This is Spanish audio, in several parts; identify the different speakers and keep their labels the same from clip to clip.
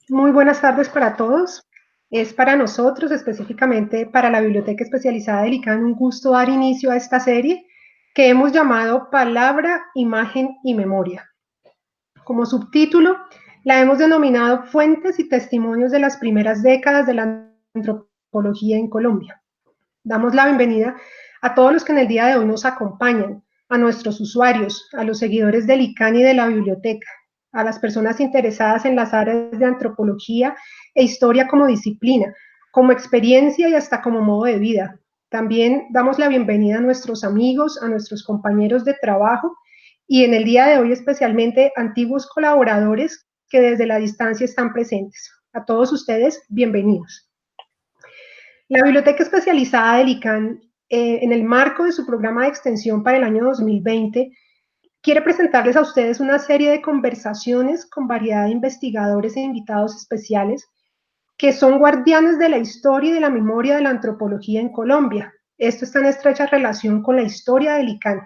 Speaker 1: Muy buenas tardes para todos. Es para nosotros, específicamente para la Biblioteca Especializada del ICANN, un gusto dar inicio a esta serie que hemos llamado Palabra, Imagen y Memoria. Como subtítulo, la hemos denominado Fuentes y Testimonios de las primeras décadas de la antropología en Colombia. Damos la bienvenida a todos los que en el día de hoy nos acompañan, a nuestros usuarios, a los seguidores del ICANN y de la biblioteca, a las personas interesadas en las áreas de antropología e historia como disciplina, como experiencia y hasta como modo de vida. También damos la bienvenida a nuestros amigos, a nuestros compañeros de trabajo y en el día de hoy especialmente antiguos colaboradores que desde la distancia están presentes. A todos ustedes, bienvenidos. La Biblioteca Especializada del ICANN, en el marco de su programa de extensión para el año 2020, quiere presentarles a ustedes una serie de conversaciones con variedad de investigadores e invitados especiales que son guardianes de la historia y de la memoria de la antropología en Colombia. Esto está en estrecha relación con la historia del ICANN.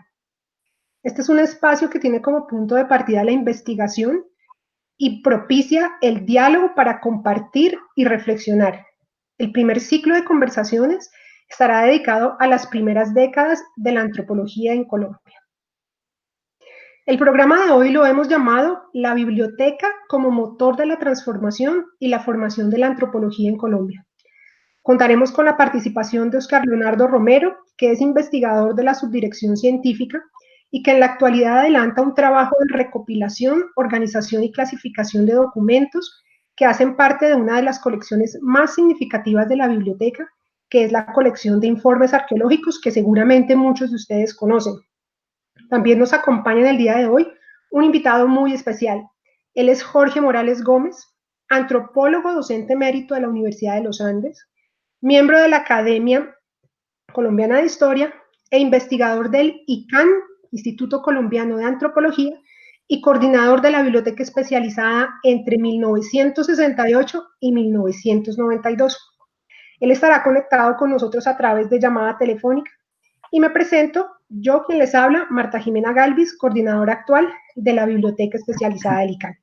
Speaker 1: Este es un espacio que tiene como punto de partida la investigación y propicia el diálogo para compartir y reflexionar. El primer ciclo de conversaciones estará dedicado a las primeras décadas de la antropología en Colombia. El programa de hoy lo hemos llamado La biblioteca como motor de la transformación y la formación de la antropología en Colombia. Contaremos con la participación de Oscar Leonardo Romero, que es investigador de la Subdirección Científica y que en la actualidad adelanta un trabajo de recopilación, organización y clasificación de documentos que hacen parte de una de las colecciones más significativas de la biblioteca, que es la colección de informes arqueológicos que seguramente muchos de ustedes conocen. También nos acompaña en el día de hoy un invitado muy especial. Él es Jorge Morales Gómez, antropólogo docente emérito de la Universidad de los Andes, miembro de la Academia Colombiana de Historia e investigador del ICANN, Instituto Colombiano de Antropología, y coordinador de la Biblioteca Especializada entre 1968 y 1992. Él estará conectado con nosotros a través de llamada telefónica. Y me presento, yo quien les habla, Marta Jimena Galvis, coordinadora actual de la Biblioteca Especializada del ICANN.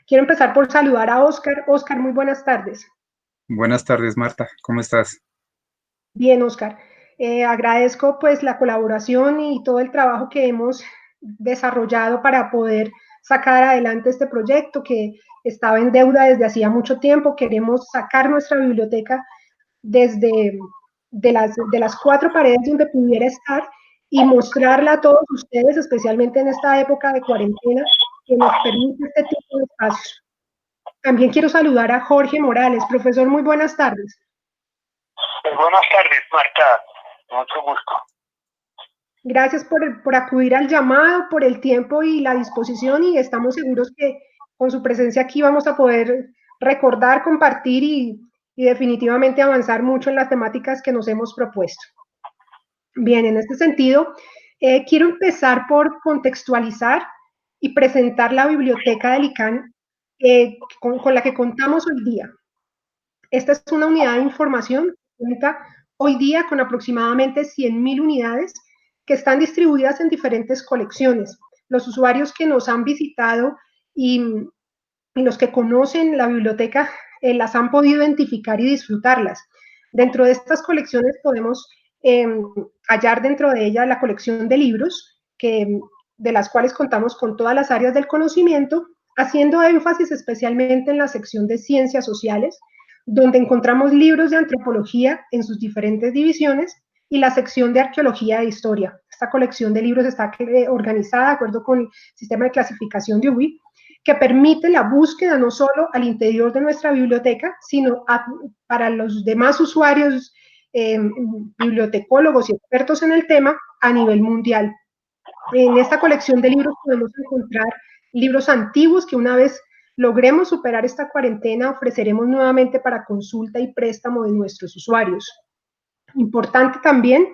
Speaker 1: Quiero empezar por saludar a Oscar. Oscar, muy buenas tardes.
Speaker 2: Buenas tardes, Marta. ¿Cómo estás?
Speaker 1: Bien, Oscar. Agradezco pues la colaboración y todo el trabajo que hemos desarrollado para poder sacar adelante este proyecto que estaba en deuda desde hacía mucho tiempo. Queremos sacar nuestra biblioteca desde de las cuatro paredes donde pudiera estar y mostrarla a todos ustedes, especialmente en esta época de cuarentena, que nos permite este tipo de espacios. También quiero saludar a Jorge Morales. Profesor, muy buenas tardes.
Speaker 3: Buenas tardes, Marta. Mucho gusto.
Speaker 1: Gracias por acudir al llamado, por el tiempo y la disposición y estamos seguros que con su presencia aquí vamos a poder recordar, compartir y definitivamente avanzar mucho en las temáticas que nos hemos propuesto. Bien, en este sentido, quiero empezar por contextualizar y presentar la biblioteca del ICANN con la que contamos hoy día. Esta es una unidad de información que cuenta hoy día con aproximadamente 100.000 unidades que están distribuidas en diferentes colecciones. Los usuarios que nos han visitado y los que conocen la biblioteca las han podido identificar y disfrutarlas. Dentro de estas colecciones podemos eh, hallar dentro de ella la colección de libros, de las cuales contamos con todas las áreas del conocimiento, haciendo énfasis especialmente en la sección de ciencias sociales, donde encontramos libros de antropología en sus diferentes divisiones y la sección de arqueología e historia. Esta colección de libros está organizada de acuerdo con el sistema de clasificación de UBI, que permite la búsqueda no solo al interior de nuestra biblioteca, sino para los demás usuarios, bibliotecólogos y expertos en el tema a nivel mundial. En esta colección de libros podemos encontrar libros antiguos que una vez logremos superar esta cuarentena ofreceremos nuevamente para consulta y préstamo de nuestros usuarios. Importante también,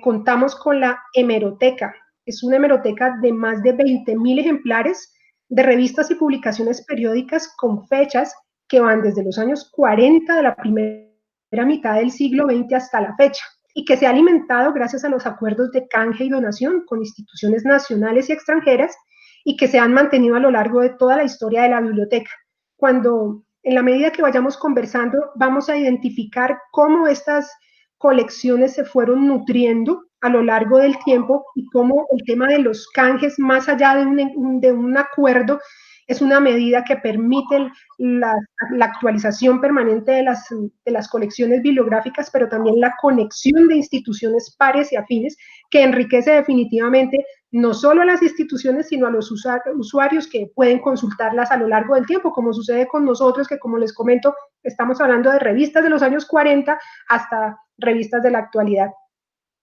Speaker 1: contamos con la hemeroteca. Es una hemeroteca de más de 20.000 ejemplares de revistas y publicaciones periódicas con fechas que van desde los años 40 de la primera mitad del siglo XX hasta la fecha y que se ha alimentado gracias a los acuerdos de canje y donación con instituciones nacionales y extranjeras y que se han mantenido a lo largo de toda la historia de la biblioteca. cuando en la medida que vayamos conversando vamos a identificar cómo estas colecciones se fueron nutriendo a lo largo del tiempo y cómo el tema de los canjes, más allá de un acuerdo, es una medida que permite la actualización permanente de las colecciones bibliográficas, pero también la conexión de instituciones pares y afines, que enriquece definitivamente no solo a las instituciones, sino a los usuarios que pueden consultarlas a lo largo del tiempo, como sucede con nosotros, que como les comento, estamos hablando de revistas de los años 40 hasta revistas de la actualidad.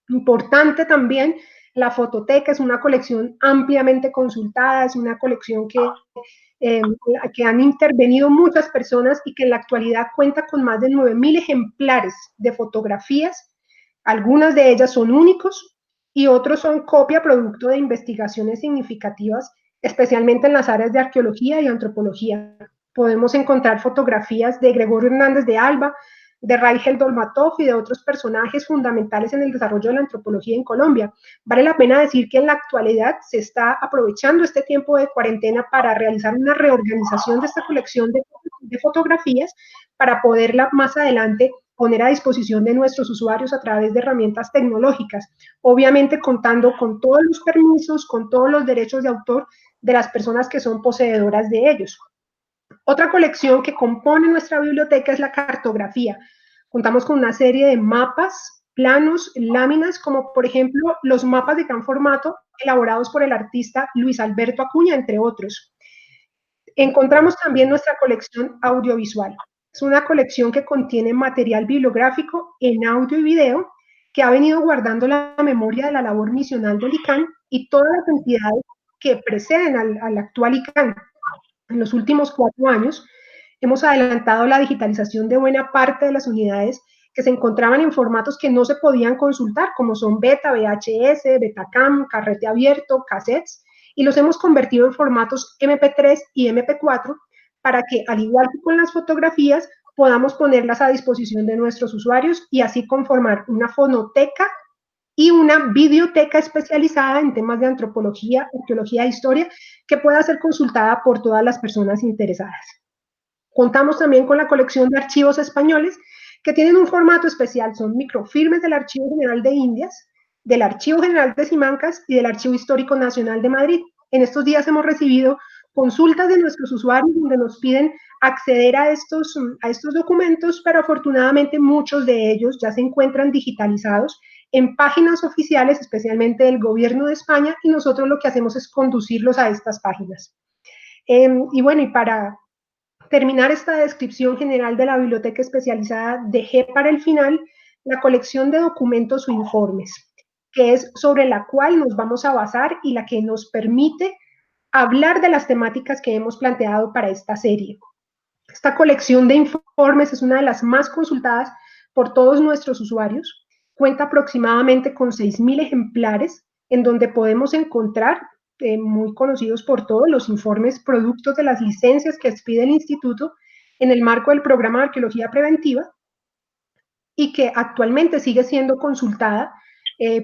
Speaker 1: Importante también, la fototeca es una colección ampliamente consultada, es una colección que han intervenido muchas personas y que en la actualidad cuenta con más de 9.000 ejemplares de fotografías. Algunas de ellas son únicos y otros son copia producto de investigaciones significativas, especialmente en las áreas de arqueología y antropología. Podemos encontrar fotografías de Gregorio Hernández de Alba, de Raigel Dolmatov y de otros personajes fundamentales en el desarrollo de la antropología en Colombia. Vale la pena decir que en la actualidad se está aprovechando este tiempo de cuarentena para realizar una reorganización de esta colección de fotografías para poderla más adelante poner a disposición de nuestros usuarios a través de herramientas tecnológicas, obviamente contando con todos los permisos, con todos los derechos de autor de las personas que son poseedoras de ellos. Otra colección que compone nuestra biblioteca es la cartografía. Contamos con una serie de mapas, planos, láminas, como por ejemplo los mapas de gran formato elaborados por el artista Luis Alberto Acuña, entre otros. Encontramos también nuestra colección audiovisual. Es una colección que contiene material bibliográfico en audio y video que ha venido guardando la memoria de la labor misional del ICANN y todas las entidades que preceden al actual ICANN. En los últimos 4 años hemos adelantado la digitalización de buena parte de las unidades que se encontraban en formatos que no se podían consultar, como son beta, VHS, Betacam, carrete abierto, cassettes, y los hemos convertido en formatos MP3 y MP4 para que, al igual que con las fotografías, podamos ponerlas a disposición de nuestros usuarios y así conformar una fonoteca y una biblioteca especializada en temas de antropología, arqueología e historia que pueda ser consultada por todas las personas interesadas. Contamos también con la colección de archivos españoles que tienen un formato especial, son microfilmes del Archivo General de Indias, del Archivo General de Simancas y del Archivo Histórico Nacional de Madrid. En estos días hemos recibido consultas de nuestros usuarios donde nos piden acceder a estos documentos, pero afortunadamente muchos de ellos ya se encuentran digitalizados en páginas oficiales, especialmente del Gobierno de España, y nosotros lo que hacemos es conducirlos a estas páginas. Y bueno, y para terminar esta descripción general de la biblioteca especializada, dejé para el final la colección de documentos o informes, que es sobre la cual nos vamos a basar y la que nos permite hablar de las temáticas que hemos planteado para esta serie. Esta colección de informes es una de las más consultadas por todos nuestros usuarios. Cuenta aproximadamente con 6.000 ejemplares en donde podemos encontrar, muy conocidos por todos, los informes productos de las licencias que expide el Instituto en el marco del programa de arqueología preventiva y que actualmente sigue siendo consultada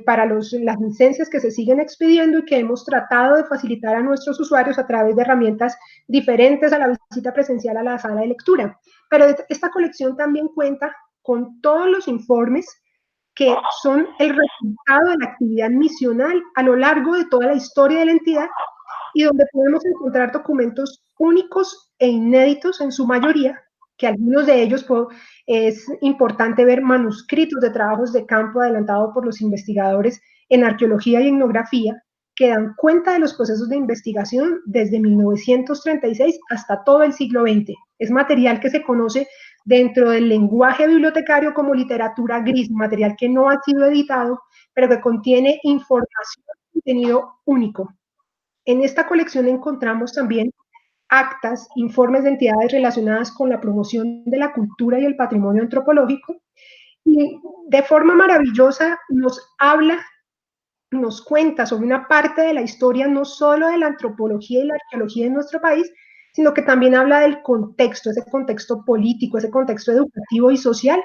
Speaker 1: para las licencias que se siguen expidiendo y que hemos tratado de facilitar a nuestros usuarios a través de herramientas diferentes a la visita presencial a la sala de lectura. Pero esta colección también cuenta con todos los informes que son el resultado de la actividad misional a lo largo de toda la historia de la entidad y donde podemos encontrar documentos únicos e inéditos en su mayoría, que algunos de ellos es importante ver manuscritos de trabajos de campo adelantados por los investigadores en arqueología y etnografía, que dan cuenta de los procesos de investigación desde 1936 hasta todo el siglo XX. Es material que se conoce dentro del lenguaje bibliotecario como literatura gris, material que no ha sido editado, pero que contiene información y contenido único. En esta colección encontramos también actas, informes de entidades relacionadas con la promoción de la cultura y el patrimonio antropológico, y de forma maravillosa nos habla, nos cuenta sobre una parte de la historia no solo de la antropología y la arqueología en nuestro país, sino que también habla del contexto, ese contexto político, ese contexto educativo y social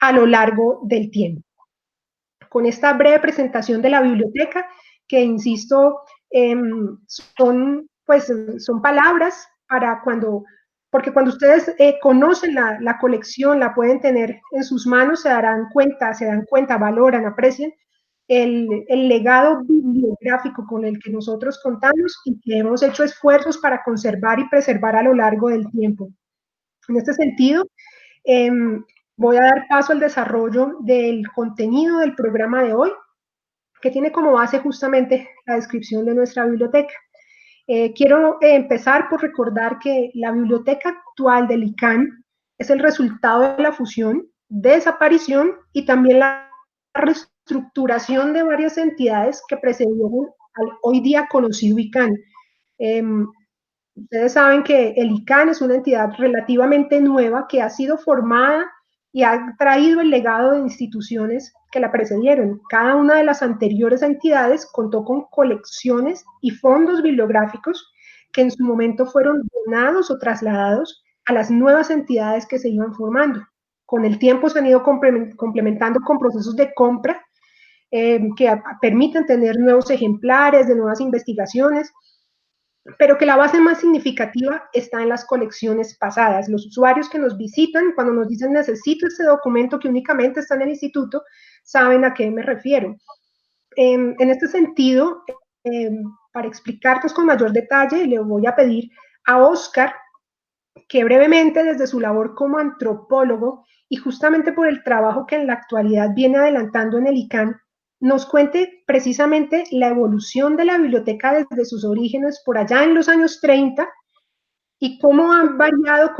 Speaker 1: a lo largo del tiempo. Con esta breve presentación de la biblioteca, que insisto, son palabras para cuando porque cuando ustedes conocen la colección, la pueden tener en sus manos, se dan cuenta, valoran, aprecian el legado bibliográfico con el que nosotros contamos y que hemos hecho esfuerzos para conservar y preservar a lo largo del tiempo. En este sentido, voy a dar paso al desarrollo del contenido del programa de hoy, que tiene como base justamente la descripción de nuestra biblioteca. Quiero empezar por recordar que la biblioteca actual del ICANN es el resultado de la fusión, desaparición y también la reestructuración de varias entidades que precedieron al hoy día conocido ICANN. Ustedes saben que el ICANN es una entidad relativamente nueva que ha sido formada y ha traído el legado de instituciones que la precedieron. Cada una de las anteriores entidades contó con colecciones y fondos bibliográficos que en su momento fueron donados o trasladados a las nuevas entidades que se iban formando. Con el tiempo se han ido complementando con procesos de compra que permiten tener nuevos ejemplares de nuevas investigaciones, pero que la base más significativa está en las colecciones pasadas. Los usuarios que nos visitan, cuando nos dicen necesito este documento que únicamente está en el instituto, saben a qué me refiero. En este sentido, para explicarnos con mayor detalle, le voy a pedir a Oscar que brevemente desde su labor como antropólogo y justamente por el trabajo que en la actualidad viene adelantando en el ICANN, nos cuente precisamente la evolución de la biblioteca desde sus orígenes por allá en los años 30 y cómo han variado,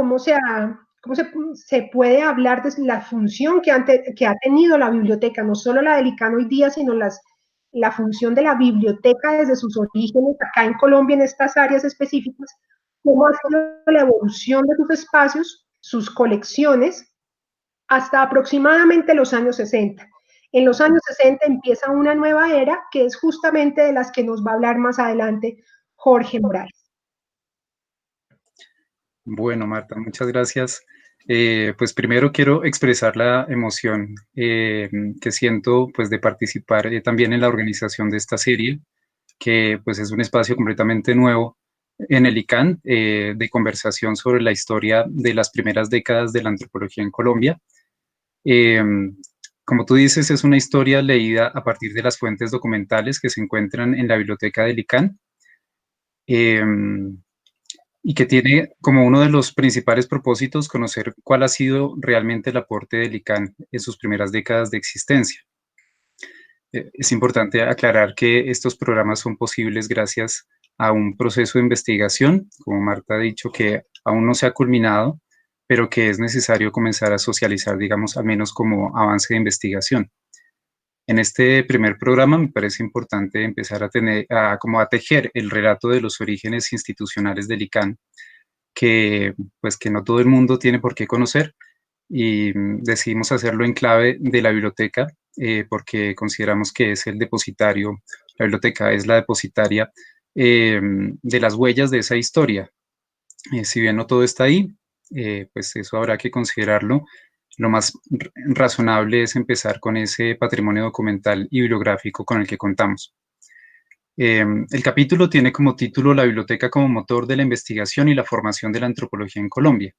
Speaker 1: se puede hablar de la función que ha tenido la biblioteca, no solo la del ICANN hoy día, sino la función de la biblioteca desde sus orígenes acá en Colombia en estas áreas específicas, cómo ha sido la evolución de sus espacios, sus colecciones, hasta aproximadamente los años 60. En los años 60 empieza una nueva era que es justamente de las que nos va a hablar más adelante Jorge Morales.
Speaker 2: Bueno, Marta, muchas gracias. Pues primero quiero expresar la emoción que siento pues de participar también en la organización de esta serie, que pues es un espacio completamente nuevo en el ICANN de conversación sobre la historia de las primeras décadas de la antropología en Colombia. Eh, Como tú dices, es una historia leída a partir de las fuentes documentales que se encuentran en la biblioteca del ICANN y que tiene como uno de los principales propósitos conocer cuál ha sido realmente el aporte del ICANN en sus primeras décadas de existencia. Es importante aclarar que estos programas son posibles gracias a un proceso de investigación, como Marta ha dicho, que aún no se ha culminado, pero que es necesario comenzar a socializar, digamos, al menos como avance de investigación. En este primer programa me parece importante empezar a tejer el relato de los orígenes institucionales del ICANN, que no todo el mundo tiene por qué conocer, y decidimos hacerlo en clave de la biblioteca porque consideramos que es el depositario, la biblioteca es la depositaria de las huellas de esa historia. Si bien no todo está ahí, pues eso habrá que considerarlo. Lo más razonable es empezar con ese patrimonio documental y bibliográfico con el que contamos. El capítulo tiene como título La biblioteca como motor de la investigación y la formación de la antropología en Colombia.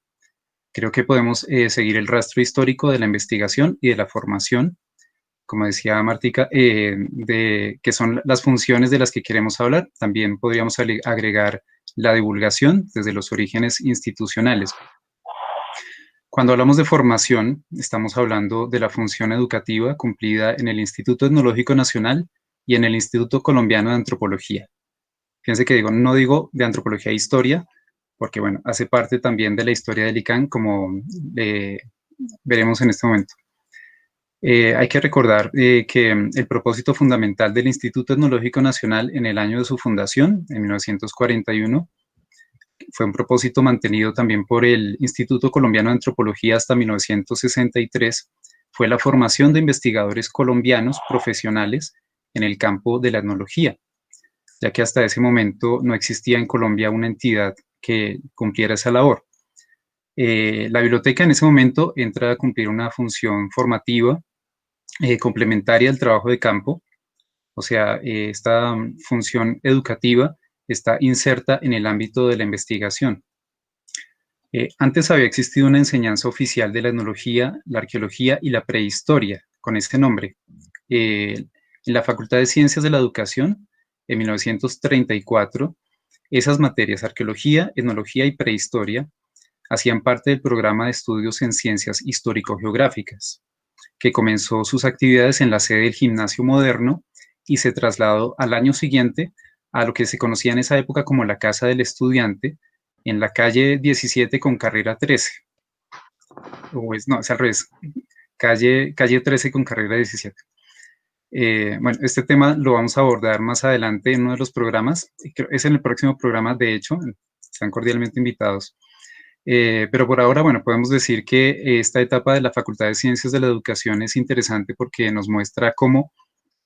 Speaker 2: Creo que podemos seguir el rastro histórico de la investigación y de la formación, como decía Martica, que son las funciones de las que queremos hablar. También podríamos agregar la divulgación desde los orígenes institucionales. Cuando hablamos de formación, estamos hablando de la función educativa cumplida en el Instituto Etnológico Nacional y en el Instituto Colombiano de Antropología. Fíjense que no digo de antropología e historia, porque bueno, hace parte también de la historia del ICANN, como veremos en este momento. Hay que recordar que el propósito fundamental del Instituto Etnológico Nacional en el año de su fundación, en 1941, fue un propósito mantenido también por el Instituto Colombiano de Antropología hasta 1963, fue la formación de investigadores colombianos profesionales en el campo de la etnología, ya que hasta ese momento no existía en Colombia una entidad que cumpliera esa labor. La biblioteca en ese momento entra a cumplir una función formativa complementaria al trabajo de campo, o sea, esta función educativa está inserta en el ámbito de la investigación. Antes había existido una enseñanza oficial de la etnología, la arqueología y la prehistoria, con ese nombre. En la Facultad de Ciencias de la Educación, en 1934, esas materias, arqueología, etnología y prehistoria, hacían parte del programa de estudios en ciencias histórico-geográficas, que comenzó sus actividades en la sede del Gimnasio Moderno y se trasladó al año siguiente a lo que se conocía en esa época como la Casa del Estudiante, en la calle 17 con carrera 13. No, es al revés, calle 13 con carrera 17. Bueno, este tema lo vamos a abordar más adelante en uno de los programas, es en el próximo programa, de hecho, están cordialmente invitados. Pero por ahora, bueno, podemos decir que esta etapa de la Facultad de Ciencias de la Educación es interesante porque nos muestra cómo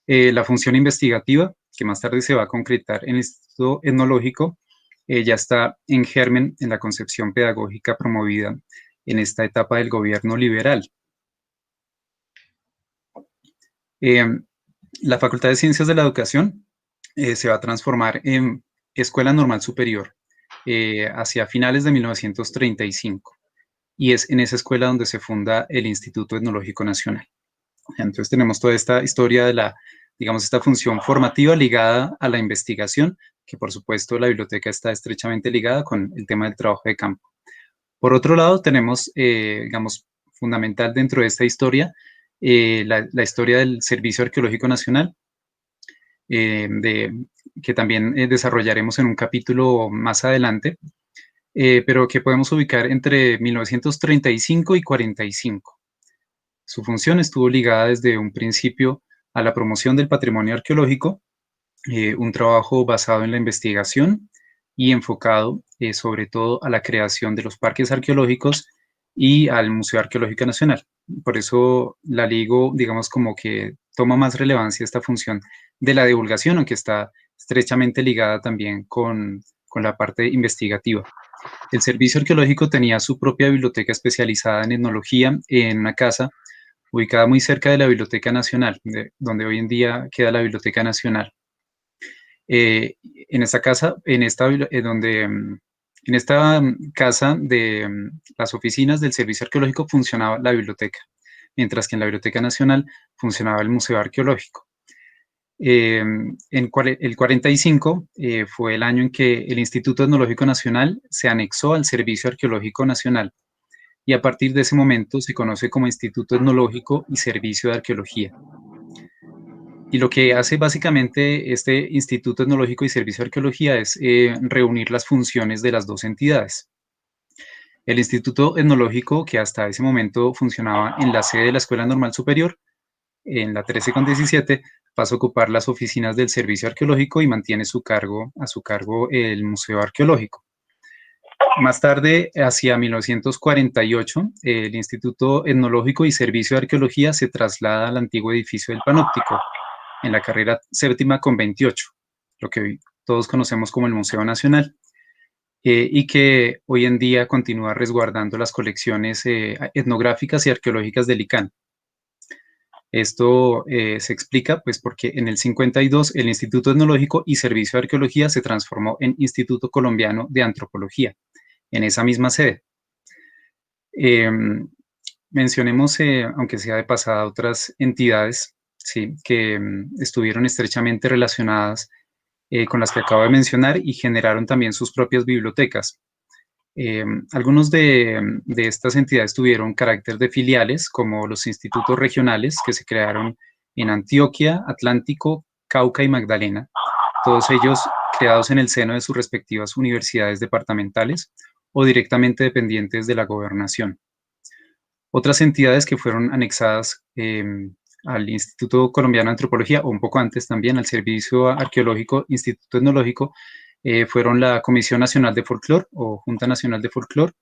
Speaker 2: la función investigativa, que más tarde se va a concretar en el Instituto Etnológico, ya está en germen en la concepción pedagógica promovida en esta etapa del gobierno liberal. La Facultad de Ciencias de la Educación se va a transformar en Escuela Normal Superior hacia finales de 1935, y es en esa escuela donde se funda el Instituto Etnológico Nacional. Entonces tenemos toda esta historia de la, digamos, esta función formativa ligada a la investigación, que por supuesto la biblioteca está estrechamente ligada con el tema del trabajo de campo. Por otro lado, tenemos, digamos, fundamental dentro de esta historia, la historia del Servicio Arqueológico Nacional, que también desarrollaremos en un capítulo más adelante, pero que podemos ubicar entre 1935 y 45. Su función estuvo ligada desde un principio a la promoción del patrimonio arqueológico, un trabajo basado en la investigación y enfocado sobre todo a la creación de los parques arqueológicos y al Museo Arqueológico Nacional. Por eso la ligo, digamos, como que toma más relevancia esta función de la divulgación, aunque está estrechamente ligada también con la parte investigativa. El Servicio Arqueológico tenía su propia biblioteca especializada en etnología en una casa ubicada muy cerca de la Biblioteca Nacional, donde hoy en día queda la Biblioteca Nacional. En esta casa, en esta casa de las oficinas del Servicio Arqueológico funcionaba la biblioteca, mientras que en la Biblioteca Nacional funcionaba el Museo Arqueológico. El 45 fue el año en que el Instituto Etnológico Nacional se anexó al Servicio Arqueológico Nacional, y a partir de ese momento se conoce como Instituto Etnológico y Servicio de Arqueología. Y lo que hace básicamente este Instituto Etnológico y Servicio de Arqueología es reunir las funciones de las dos entidades. El Instituto Etnológico, que hasta ese momento funcionaba en la sede de la Escuela Normal Superior, en la 13 con 17, pasa a ocupar las oficinas del Servicio Arqueológico y mantiene a su cargo el Museo Arqueológico. Más tarde, hacia 1948, el Instituto Etnológico y Servicio de Arqueología se traslada al antiguo edificio del Panóptico, en la carrera séptima con 28, lo que hoy todos conocemos como el Museo Nacional, y que hoy en día continúa resguardando las colecciones etnográficas y arqueológicas del ICANN. Esto se explica pues porque en el 52 el Instituto Etnológico y Servicio de Arqueología se transformó en Instituto Colombiano de Antropología, en esa misma sede. Mencionemos, aunque sea de pasada, otras entidades, sí, que estuvieron estrechamente relacionadas con las que acabo de mencionar y generaron también sus propias bibliotecas. Algunos de estas entidades tuvieron carácter de filiales, como los institutos regionales que se crearon en Antioquia, Atlántico, Cauca y Magdalena, todos ellos creados en el seno de sus respectivas universidades departamentales o directamente dependientes de la gobernación. Otras entidades que fueron anexadas al Instituto Colombiano de Antropología, o un poco antes también al Servicio Arqueológico, Instituto Etnológico, fueron la Comisión Nacional de Folclor o Junta Nacional de Folclor,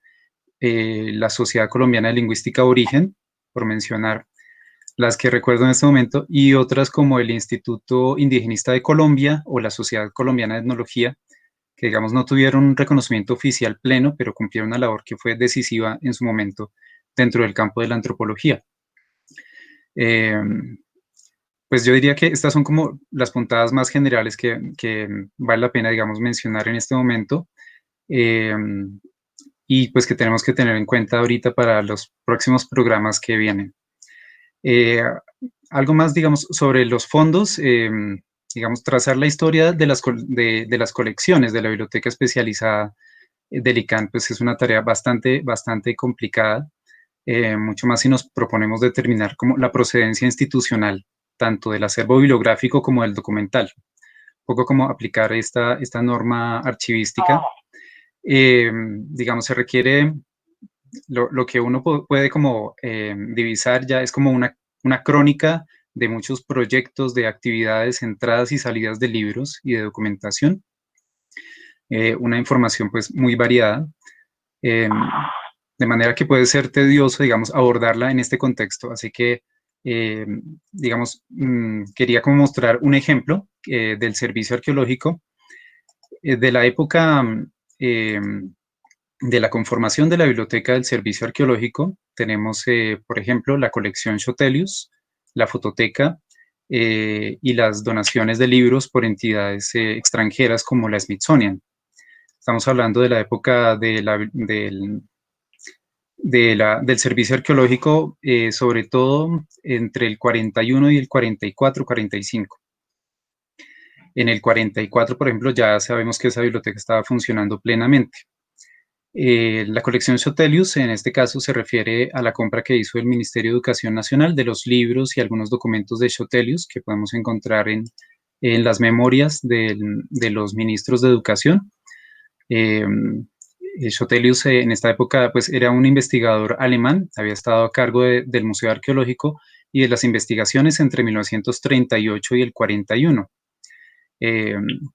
Speaker 2: la Sociedad Colombiana de Lingüística Origen, por mencionar las que recuerdo en este momento, y otras como el Instituto Indigenista de Colombia o la Sociedad Colombiana de Etnología, que digamos no tuvieron un reconocimiento oficial pleno, pero cumplieron una labor que fue decisiva en su momento dentro del campo de la antropología. Pues yo diría que estas son como las puntadas más generales que vale la pena, digamos, mencionar en este momento. y pues que tenemos que tener en cuenta ahorita para los próximos programas que vienen. Algo más, digamos, sobre los fondos, digamos, trazar la historia de las colecciones de la Biblioteca Especializada del ICANN, pues es una tarea bastante complicada, mucho más si nos proponemos determinar como la procedencia institucional, tanto del acervo bibliográfico como del documental, un poco como aplicar esta norma archivística. Digamos, se requiere, lo que uno puede como divisar ya es como una crónica de muchos proyectos, de actividades, entradas y salidas de libros y de documentación, una información pues muy variada, de manera que puede ser tedioso, digamos, abordarla en este contexto. Así que, digamos, quería como mostrar un ejemplo del servicio arqueológico de la época de la conformación de la biblioteca del servicio arqueológico. Tenemos, por ejemplo, la colección Shotelius, la fototeca y las donaciones de libros por entidades extranjeras como la Smithsonian. Estamos hablando de la época del servicio arqueológico, sobre todo entre el 41 y el 44, 45. En el 44, por ejemplo, ya sabemos que esa biblioteca estaba funcionando plenamente. La colección Shotelius, en este caso, se refiere a la compra que hizo el Ministerio de Educación Nacional de los libros y algunos documentos de Shotelius que podemos encontrar en las memorias de los ministros de Educación. Shotelius en esta época pues, era un investigador alemán, había estado a cargo del Museo Arqueológico y de las investigaciones entre 1938 y el 41.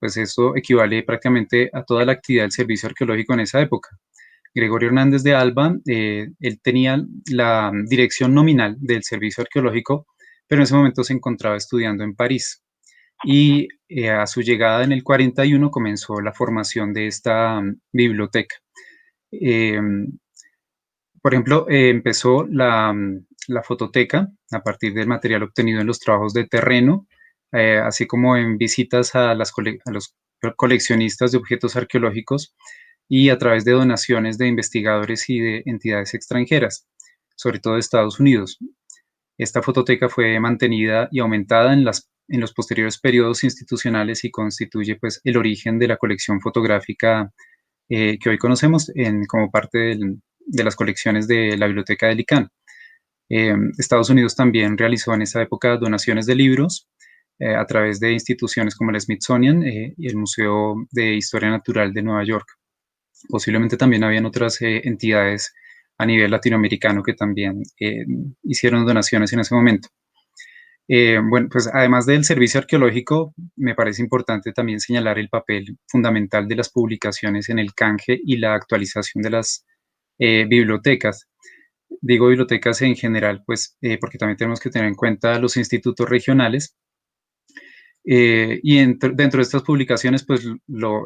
Speaker 2: Pues eso equivale prácticamente a toda la actividad del servicio arqueológico en esa época. Gregorio Hernández de Alba, él tenía la dirección nominal del servicio arqueológico, pero en ese momento se encontraba estudiando en París. Y a su llegada en el 41 comenzó la formación de esta biblioteca. Por ejemplo, empezó la fototeca a partir del material obtenido en los trabajos de terreno, así como en visitas a los coleccionistas de objetos arqueológicos y a través de donaciones de investigadores y de entidades extranjeras, sobre todo de Estados Unidos. Esta fototeca fue mantenida y aumentada en los posteriores periodos institucionales y constituye pues, el origen de la colección fotográfica que hoy conocemos como parte de las colecciones de la Biblioteca del ICANN. Estados Unidos también realizó en esa época donaciones de libros a través de instituciones como el Smithsonian y el Museo de Historia Natural de Nueva York. Posiblemente también habían otras entidades a nivel latinoamericano que también hicieron donaciones en ese momento. Bueno, pues además del servicio arqueológico, me parece importante también señalar el papel fundamental de las publicaciones en el canje y la actualización de las bibliotecas. Digo bibliotecas en general, pues porque también tenemos que tener en cuenta los institutos regionales. Y dentro de estas publicaciones, pues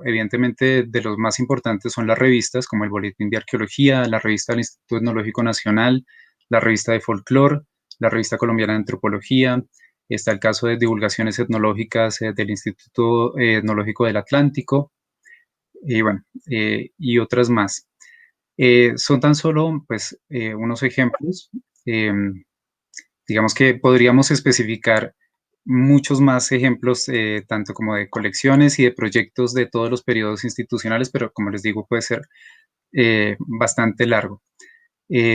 Speaker 2: evidentemente de los más importantes son las revistas, como el Boletín de Arqueología, la revista del Instituto Etnológico Nacional, la revista de Folklore, la revista colombiana de Antropología, está el caso de divulgaciones etnológicas del Instituto Etnológico del Atlántico, y bueno, y otras más. Son tan solo, pues, unos ejemplos. Digamos que podríamos especificar muchos más ejemplos, tanto como de colecciones y de proyectos de todos los periodos institucionales, pero como les digo, puede ser bastante largo.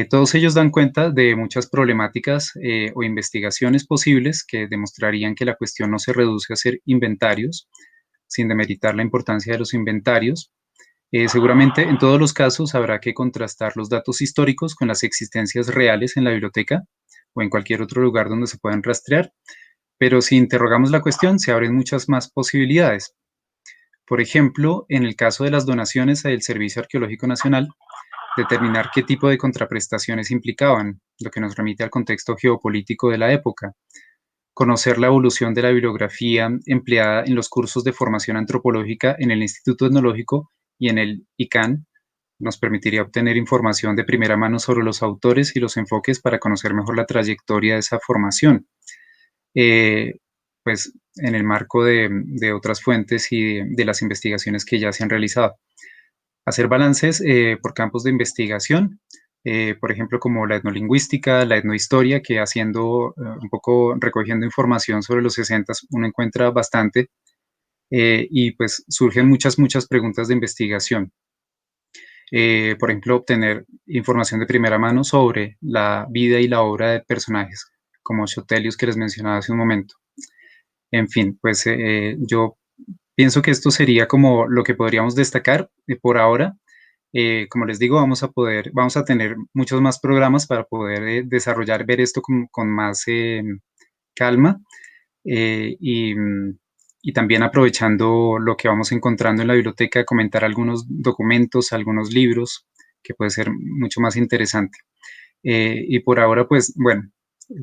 Speaker 2: Todos ellos dan cuenta de muchas problemáticas o investigaciones posibles que demostrarían que la cuestión no se reduce a ser inventarios, sin demeritar la importancia de los inventarios. Seguramente en todos los casos habrá que contrastar los datos históricos con las existencias reales en la biblioteca o en cualquier otro lugar donde se puedan rastrear, pero si interrogamos la cuestión se abren muchas más posibilidades. Por ejemplo, en el caso de las donaciones al Servicio Arqueológico Nacional, determinar qué tipo de contraprestaciones implicaban, lo que nos remite al contexto geopolítico de la época. Conocer la evolución de la bibliografía empleada en los cursos de formación antropológica en el Instituto Etnológico y en el ICANN nos permitiría obtener información de primera mano sobre los autores y los enfoques para conocer mejor la trayectoria de esa formación. Pues en el marco de otras fuentes y de las investigaciones que ya se han realizado. hacer balances por campos de investigación, por ejemplo, como la etnolingüística, la etnohistoria, que haciendo un poco, recogiendo información sobre los 60 uno encuentra bastante, y pues surgen muchas preguntas de investigación. Por ejemplo, obtener información de primera mano sobre la vida y la obra de personajes como Xotelius, que les mencionaba hace un momento. En fin, pues yo pienso que esto sería como lo que podríamos destacar por ahora. Como les digo, vamos a tener muchos más programas para poder desarrollar, ver esto con más calma, y también aprovechando lo que vamos encontrando en la biblioteca, comentar algunos documentos, algunos libros, que puede ser mucho más interesante. Y por ahora, pues bueno,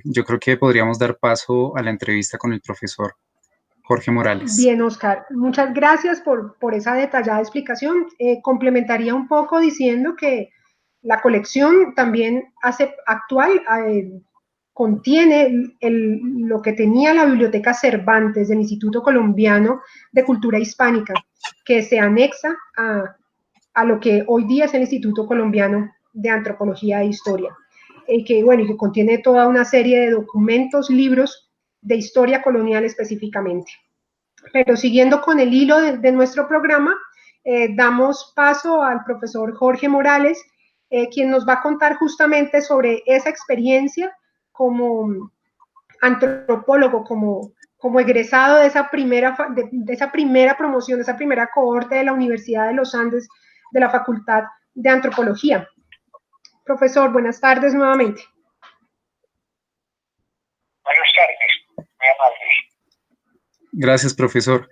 Speaker 2: yo creo que podríamos dar paso a la entrevista con el profesor Jorge Morales.
Speaker 1: Bien, Oscar, muchas gracias por esa detallada explicación. Complementaría un poco diciendo que la colección también actual contiene lo que tenía la Biblioteca Cervantes del Instituto Colombiano de Cultura Hispánica, que se anexa a lo que hoy día es el Instituto Colombiano de Antropología e Historia, que contiene toda una serie de documentos, libros de historia colonial específicamente. Pero siguiendo con el hilo de nuestro programa, damos paso al profesor Jorge Morales, quien nos va a contar justamente sobre esa experiencia como antropólogo, como egresado de esa primera promoción, de esa primera cohorte de la Universidad de los Andes, de la Facultad de Antropología. Profesor, buenas tardes nuevamente.
Speaker 3: Buenas tardes, muy amable.
Speaker 2: Gracias, profesor.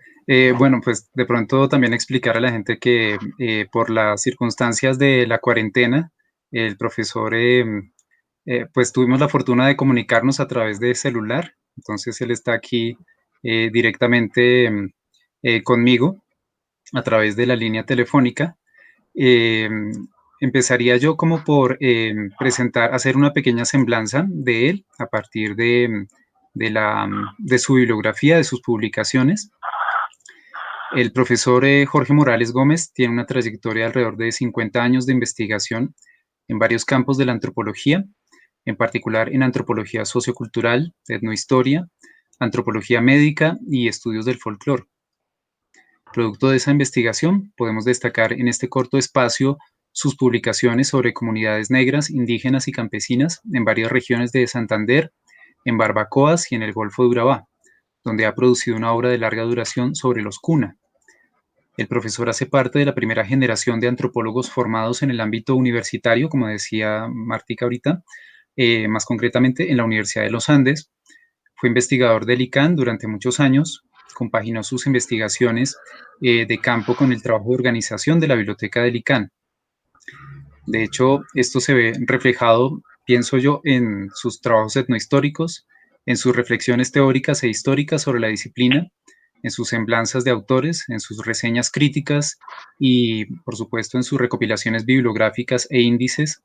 Speaker 2: Bueno, pues de pronto también explicar a la gente que por las circunstancias de la cuarentena, el profesor, pues tuvimos la fortuna de comunicarnos a través de celular, entonces él está aquí directamente conmigo a través de la línea telefónica. Eh, Empezaría yo como por hacer una pequeña semblanza de él a partir de su bibliografía, de sus publicaciones. El profesor Jorge Morales Gómez tiene una trayectoria de alrededor de 50 años de investigación en varios campos de la antropología, en particular en antropología sociocultural, etnohistoria, antropología médica y estudios del folclore. Producto de esa investigación, podemos destacar en este corto espacio sus publicaciones sobre comunidades negras, indígenas y campesinas en varias regiones de Santander, en Barbacoas y en el Golfo de Urabá, donde ha producido una obra de larga duración sobre los Cuna. El profesor hace parte de la primera generación de antropólogos formados en el ámbito universitario, como decía Martica ahorita, más concretamente en la Universidad de los Andes. Fue investigador del ICANN durante muchos años, compaginó sus investigaciones de campo con el trabajo de organización de la biblioteca del ICANN. De hecho, esto se ve reflejado, pienso yo, en sus trabajos etnohistóricos, en sus reflexiones teóricas e históricas sobre la disciplina, en sus semblanzas de autores, en sus reseñas críticas y, por supuesto, en sus recopilaciones bibliográficas e índices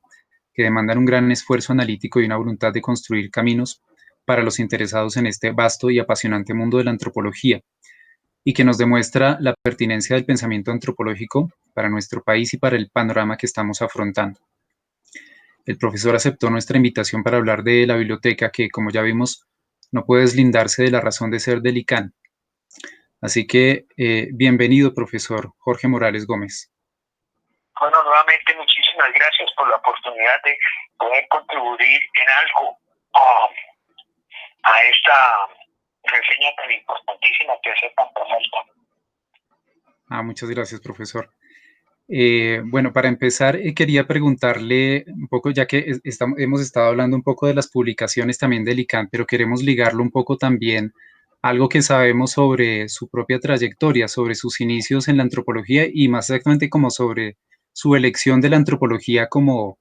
Speaker 2: que demandan un gran esfuerzo analítico y una voluntad de construir caminos para los interesados en este vasto y apasionante mundo de la antropología, y que nos demuestra la pertinencia del pensamiento antropológico para nuestro país y para el panorama que estamos afrontando. El profesor aceptó nuestra invitación para hablar de la biblioteca que, como ya vimos, no puede deslindarse de la razón de ser del ICANN. Así que, bienvenido, profesor Jorge Morales Gómez.
Speaker 3: Bueno, nuevamente muchísimas gracias por la oportunidad de poder contribuir en algo a esta reseña tan importantísima que hace tanta falta.
Speaker 2: Muchas gracias, profesor. Bueno, para empezar, quería preguntarle un poco, ya que hemos estado hablando un poco de las publicaciones también del ICANN, pero queremos ligarlo un poco también a algo que sabemos sobre su propia trayectoria, sobre sus inicios en la antropología y más exactamente como sobre su elección de la antropología como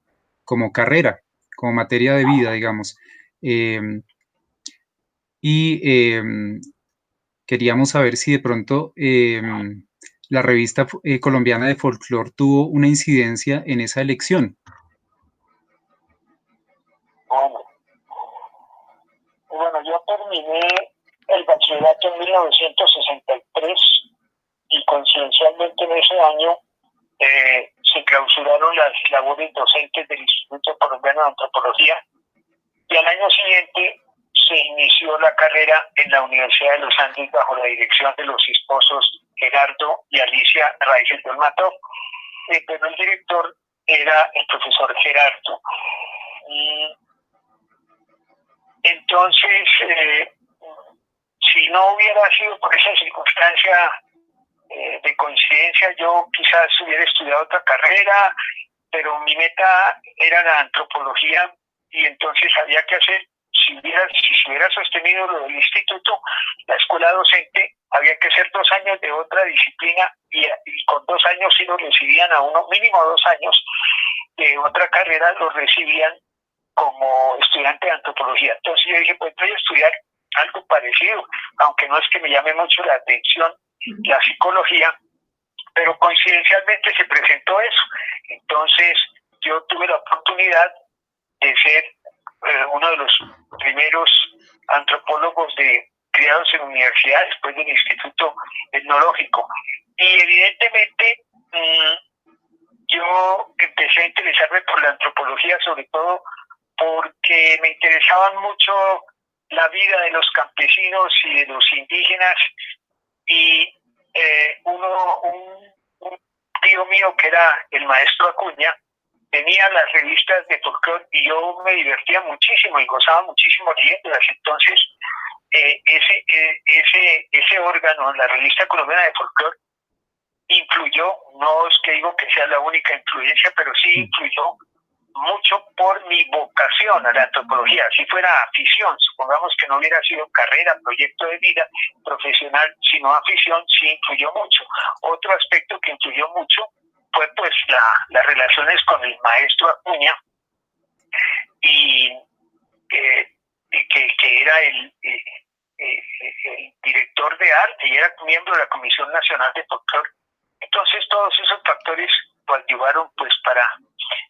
Speaker 2: carrera, como materia de vida, digamos. Queríamos saber si de pronto la revista colombiana de folclore tuvo una incidencia en esa elección.
Speaker 3: Bueno, yo terminé el bachillerato en 1963 y conciencialmente en ese año se clausuraron las labores docentes del Instituto Colombiano de Antropología y al año siguiente se inició la carrera en la Universidad de los Andes bajo la dirección de los esposos Gerardo y Alicia Raizel Dolmatov, pero el director era el profesor Gerardo. Entonces, si no hubiera sido por esa circunstancia de coincidencia, yo quizás hubiera estudiado otra carrera, pero mi meta era la antropología y entonces había que hacer, si se hubiera sostenido lo del instituto, la escuela docente, había que hacer 2 años de otra disciplina y con 2 años sí lo recibían a uno, mínimo 2 años de otra carrera los recibían como estudiante de antropología. Entonces yo dije, pues voy a estudiar algo parecido, aunque no es que me llame mucho la atención la psicología, pero coincidencialmente se presentó eso. Entonces yo tuve la oportunidad de ser uno de los primeros antropólogos criados en universidad después del Instituto Etnológico. Y evidentemente yo empecé a interesarme por la antropología, sobre todo porque me interesaban mucho la vida de los campesinos y de los indígenas, y un tío mío que era el maestro Acuña tenía las revistas de folclore y yo me divertía muchísimo y gozaba muchísimo leyéndolas. Entonces ese órgano, la revista colombiana de folclore, influyó, no es que digo que sea la única influencia, pero sí influyó mucho por mi vocación a la antropología. Si fuera afición, supongamos que no hubiera sido carrera, proyecto de vida profesional, sino afición, sí influyó mucho. Otro aspecto que influyó mucho fue pues las relaciones con el maestro Acuña, y que era el director de arte y era miembro de la Comisión Nacional de Folclore. Entonces todos esos factores ayudaron pues para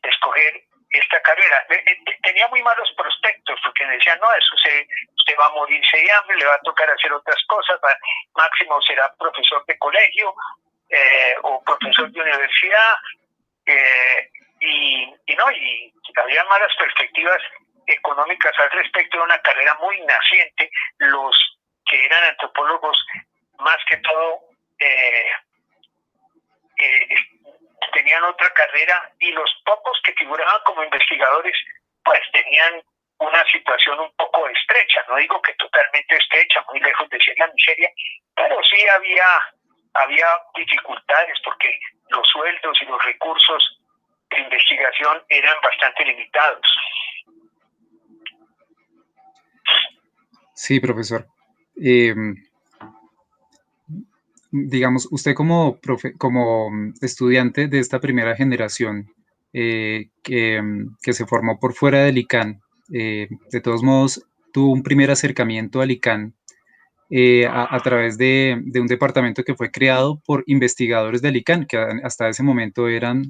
Speaker 3: escoger esta carrera. Tenía muy malos prospectos porque me decían, no, usted va a morirse de hambre, le va a tocar hacer otras cosas, máximo será profesor de colegio o profesor de universidad, y había malas perspectivas económicas al respecto. De una carrera muy naciente. Los que eran antropólogos, más que todo, tenían otra carrera, y los pocos que figuraban como investigadores pues tenían una situación un poco estrecha, no digo que totalmente estrecha, muy lejos de ser la miseria, pero sí había dificultades porque los sueldos y los recursos de investigación eran bastante limitados.
Speaker 2: Sí, profesor. Digamos, usted como estudiante de esta primera generación que se formó por fuera del ICANN, de todos modos tuvo un primer acercamiento al ICANN a través de un departamento que fue creado por investigadores del ICANN, que hasta ese momento eran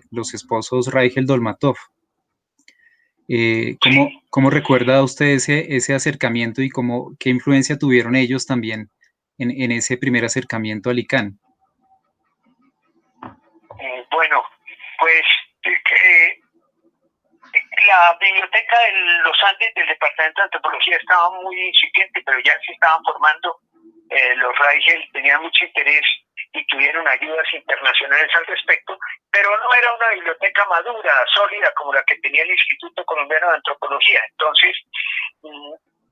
Speaker 2: los esposos Raizel Dolmatov. ¿Cómo recuerda usted ese acercamiento y qué influencia tuvieron ellos también en ese primer acercamiento al ICANN?
Speaker 3: Bueno, pues la biblioteca de los Andes del Departamento de Antropología estaba muy incipiente, pero ya se estaban formando. Los Raizel tenían mucho interés y tuvieron ayudas internacionales al respecto, pero no era una biblioteca madura, sólida, como la que tenía el Instituto Colombiano de Antropología. Entonces,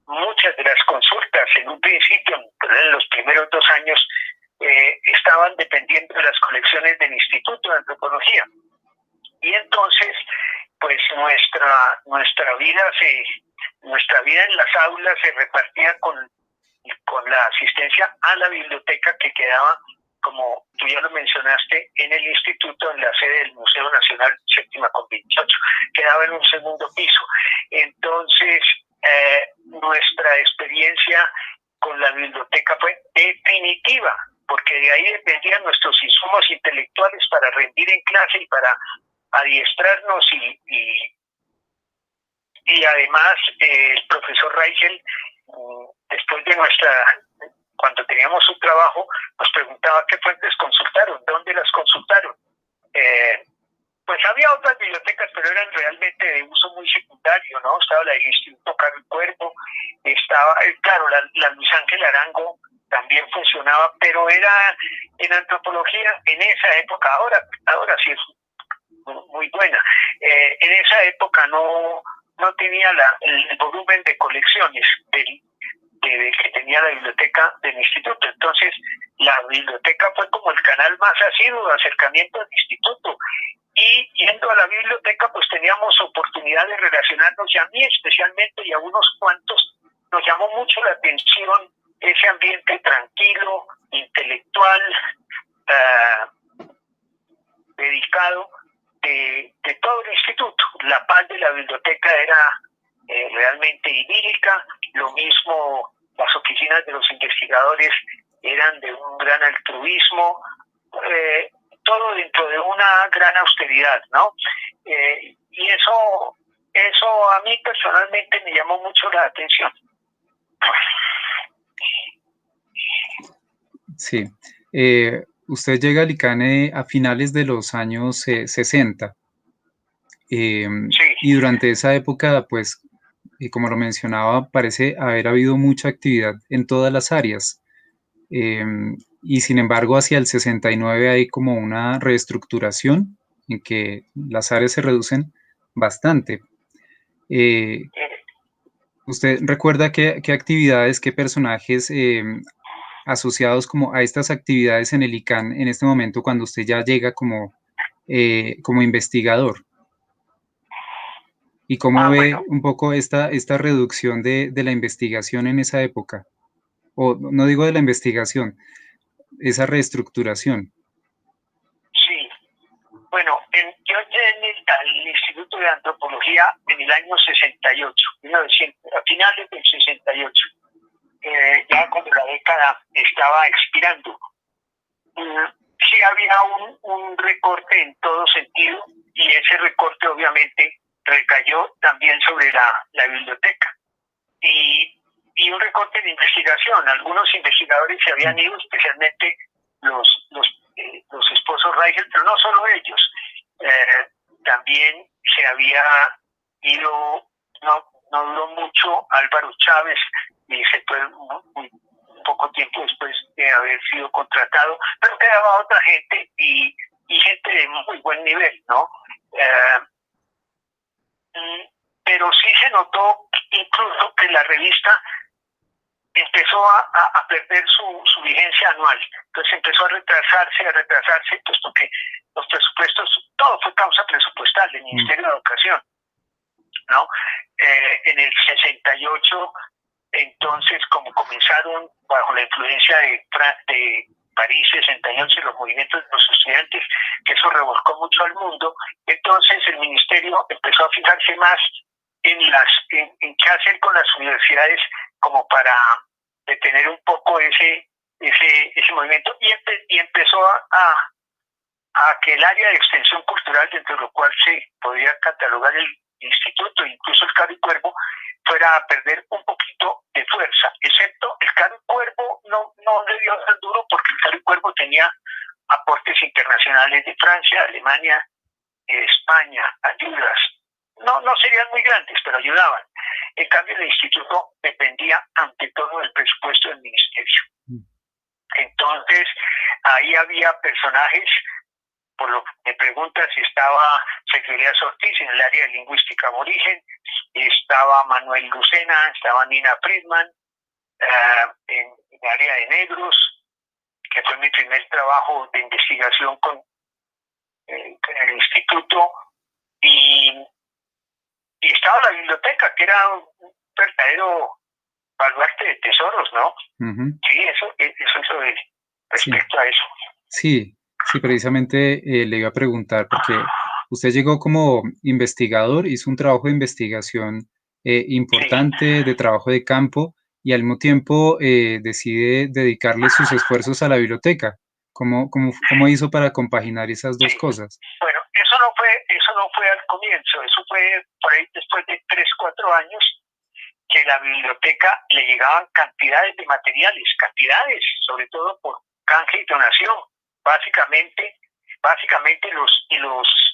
Speaker 3: muchas de las consultas en un principio, en los primeros 2 años, estaban dependiendo de las colecciones del Instituto de Antropología. Y entonces, pues nuestra vida en las aulas se repartía con la asistencia a la biblioteca que quedaba, como tú ya lo mencionaste, en el instituto, en la sede del Museo Nacional Séptima con 28, quedaba en un segundo piso. Entonces, nuestra experiencia con la biblioteca fue definitiva, porque de ahí dependían nuestros insumos intelectuales para rendir en clase y para adiestrarnos, y además el profesor Raizel, después de cuando teníamos un trabajo, nos preguntaba qué fuentes consultaron, dónde las consultaron. estaba la del Instituto Carlos Cuervo, estaba, claro, la Luis Ángel Arango también funcionaba, pero era en antropología en esa época, ahora sí es muy buena. En esa época no tenía el volumen de colecciones que tenía la biblioteca del instituto. Entonces, la biblioteca fue como el canal más asiduo de acercamiento al instituto. Y yendo a la biblioteca, pues teníamos oportunidad de relacionarnos, y a mí especialmente y a unos cuantos, nos llamó mucho la atención ese ambiente tranquilo, intelectual, dedicado de todo el instituto. La paz de la biblioteca era realmente idílica, lo mismo las oficinas de los investigadores eran de un gran altruismo, todo dentro de una gran austeridad, ¿no? Y eso a mí personalmente me llamó mucho la atención.
Speaker 2: Sí. Usted llega al ICANE a finales de los años 60.
Speaker 3: Sí.
Speaker 2: Y durante esa época, pues, como lo mencionaba, parece haber habido mucha actividad en todas las áreas. Y sin embargo, hacia el 69 hay como una reestructuración en que las áreas se reducen bastante. ¿Usted recuerda qué actividades, qué personajes asociados como a estas actividades en el ICANN en este momento cuando usted ya llega como investigador? ¿Y cómo ve
Speaker 3: Bueno,
Speaker 2: un poco esta reducción de la investigación en esa época? O no digo de la investigación, esa reestructuración.
Speaker 3: sí. Bueno, yo llegué al Instituto de Antropología en el año 68, a finales del 68, ya cuando la década estaba expirando. Sí había un recorte en todo sentido, y ese recorte obviamente recayó también sobre la biblioteca. Y un recorte de investigación. Algunos investigadores se habían ido, especialmente los esposos Reichel, pero no solo ellos. También se había ido, no duró mucho, Álvaro Chávez, y se fue muy poco tiempo después de haber sido contratado, pero quedaba otra gente y gente de muy buen nivel, ¿no? Pero sí se notó incluso que la revista empezó a perder su vigencia anual. Entonces empezó a retrasarse, puesto que los presupuestos, todo fue causa presupuestal del Ministerio de Educación, ¿no? En el 68, entonces, como comenzaron bajo la influencia de París 68, los movimientos de los estudiantes, que eso revolcó mucho al mundo, entonces el ministerio empezó a fijarse más en qué hacer con las universidades como para detener un poco ese movimiento, y empezó a que el área de extensión cultural, dentro de lo cual se podía catalogar el instituto, incluso el Caro y Cuervo, fuera a perder un poquito de fuerza, excepto el Caro y Cuervo no le dio tan duro, porque el Caro y Cuervo tenía aportes internacionales de Francia, Alemania, España, ayudas. No serían muy grandes, pero ayudaban. En cambio, el instituto dependía ante todo del presupuesto del ministerio. Entonces, ahí había personajes, por lo que me preguntas, si estaba Secretaría Ortiz en el área de lingüística aborigen, estaba Manuel Lucena, estaba Nina Friedman, en el área de negros, que fue mi primer trabajo de investigación con el instituto, y estaba la biblioteca, que era un verdadero baluarte de tesoros, ¿no? Sí, eso respecto a eso.
Speaker 2: Sí, precisamente le iba a preguntar, porque usted llegó como investigador, hizo un trabajo de investigación importante, de trabajo de campo, y al mismo tiempo decide dedicarle sus esfuerzos a la biblioteca. ¿Cómo hizo para compaginar esas dos cosas?
Speaker 3: Bueno, eso no fue al comienzo, eso fue por ahí después de 3-4 años, que la biblioteca le llegaban cantidades de materiales, sobre todo por canje y donación. Básicamente básicamente los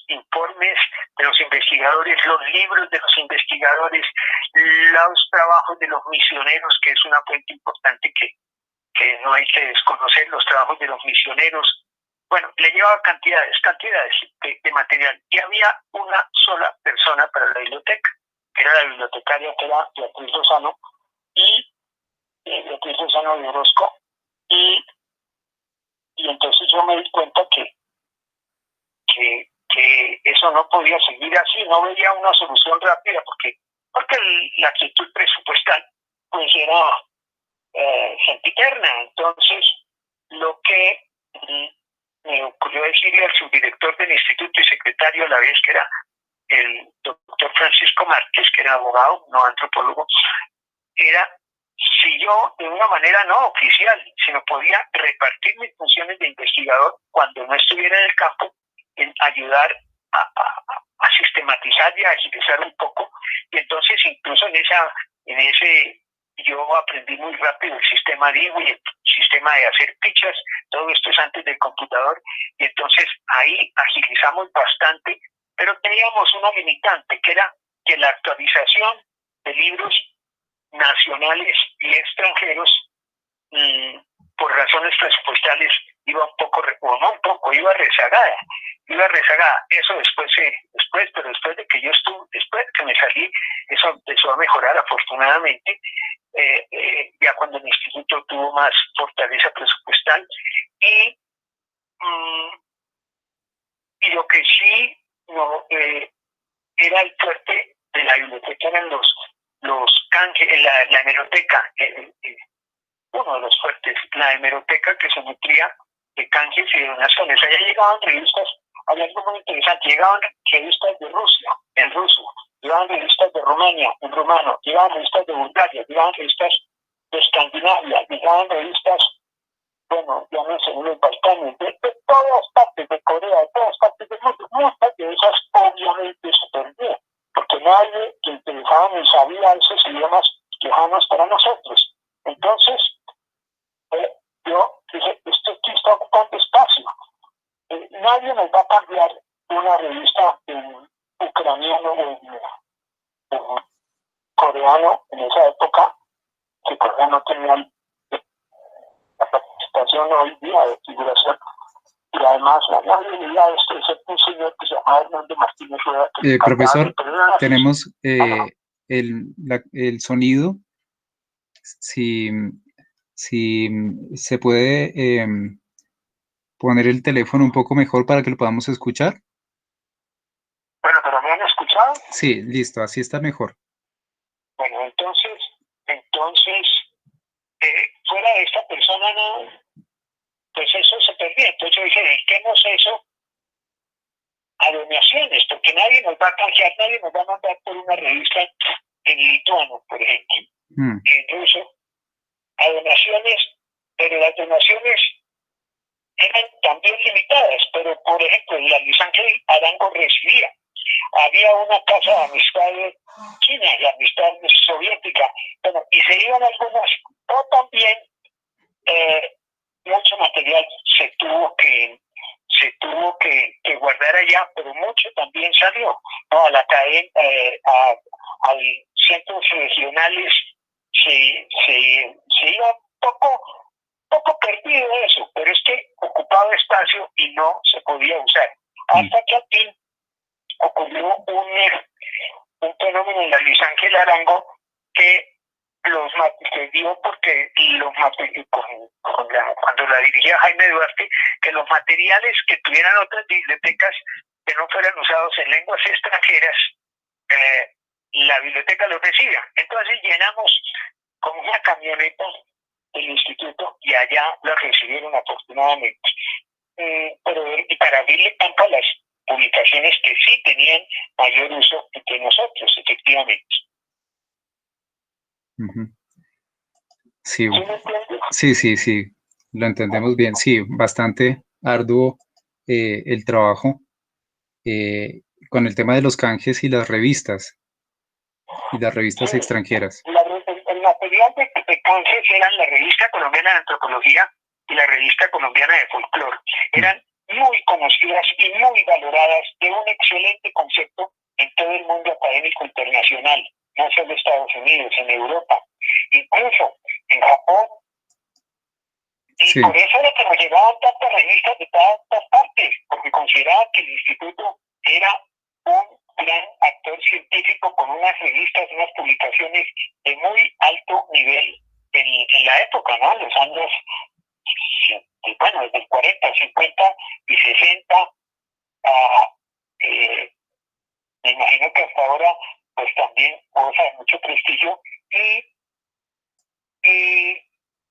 Speaker 3: informes de los investigadores, los libros de los investigadores, los trabajos de los misioneros, que es una fuente importante que no hay que desconocer, los trabajos de los misioneros. Bueno, le llevaba cantidades de material. Y había una sola persona para la biblioteca, que era la bibliotecaria, que era Beatriz Lozano, y Beatriz Lozano de Orozco. Y entonces yo me di cuenta que eso no podía seguir así, no veía una solución rápida, porque la actitud presupuestal pues era sempiterna. Entonces, lo que me ocurrió decirle al subdirector del instituto y secretario a la vez, que era el doctor Francisco Márquez, que era abogado, no antropólogo, era si yo, de una manera no oficial, sino podía repartir mis funciones de investigador cuando no estuviera en el campo, en ayudar a sistematizar y a agilizar un poco. Y entonces incluso en ese yo aprendí muy rápido el sistema Dewey, el sistema de hacer fichas, todo esto es antes del computador, y entonces ahí agilizamos bastante, pero teníamos una limitante, que era que la actualización de libros nacionales y extranjeros, por razones presupuestales, iba iba rezagada. Eso después de que después de que me salí, eso empezó a mejorar afortunadamente, ya cuando el instituto tuvo más fortaleza presupuestal, y lo que sí no era el fuerte de la biblioteca eran los canjes, la hemeroteca, uno de los fuertes, la hemeroteca, que se nutría de canjes y de donaciones. Allá llegaban revistas, había algo muy interesante, llegaban revistas de Rusia, en ruso, llegaban revistas de Rumania, en rumano, llegaban revistas de Bulgaria, llegaban revistas de Escandinavia, llegaban revistas, bueno, ya no sé, de los Balcanes, de todas partes, de Corea, de todas partes del mundo. Muchas de esas obviamente se perdían, porque nadie le interesaba ni sabía esos idiomas lejanos para nosotros. Entonces, yo dije, esto aquí está ocupando espacio. Nadie nos va a cambiar una revista en ucraniano o en coreano en esa época, que Corea no tenía la participación hoy día de figuración. Y además, nadie leía esto, excepto un señor que se llamaba Hernando Martínez Rueda.
Speaker 2: Profesor, tenemos el sonido. Si se puede poner el teléfono un poco mejor para que lo podamos escuchar.
Speaker 3: Bueno, ¿pero me han escuchado?
Speaker 2: Sí, listo, así está mejor.
Speaker 3: Bueno, entonces fuera de esta persona, no, pues eso se perdía. Entonces yo dije, dediquemos eso a donaciones, porque nadie nos va a canjear, nadie nos va a mandar por una revista en lituano, por ejemplo, y en ruso, a donaciones, pero las donaciones eran también limitadas, pero por ejemplo, la Luis Ángel Arango recibía. Había una casa de amistad china y amistad soviética, bueno, y se iban algunas, o también mucho material se tuvo que guardar allá, pero mucho también salió, ¿no? A la cadena, al centros regionales se iba poco perdido eso, pero es que ocupaba espacio y no se podía usar. Hasta que aquí ocurrió un fenómeno en la Luis Ángel Arango que se dio porque cuando la dirigía Jaime Duarte, que los materiales que tuvieran otras bibliotecas que no fueran usados en lenguas extranjeras, la biblioteca los recibía. Entonces llenamos con una camioneta el instituto y allá lo recibieron afortunadamente. Pero y para abrirle campo a las publicaciones que sí tenían mayor uso que nosotros, efectivamente.
Speaker 2: Sí, sí, lo entendemos bien. Sí, bastante arduo el trabajo con el tema de los canjes y las revistas
Speaker 3: Sí,
Speaker 2: extranjeras.
Speaker 3: El material de canjes eran la Revista Colombiana de Antropología y la Revista Colombiana de Folclore. Eran muy conocidas y muy valoradas, de un excelente concepto en todo el mundo académico internacional, no solo en Estados Unidos, en Europa, incluso en Japón. Y
Speaker 2: Sí.
Speaker 3: por eso era que nos llegaban tantas revistas de todas partes, porque consideraban que el instituto era un gran actor científico con unas revistas, unas publicaciones de muy alto nivel en la época, ¿no? En los años, bueno, desde el 40, 50 y 60, me imagino que hasta ahora, pues también goza de mucho prestigio, y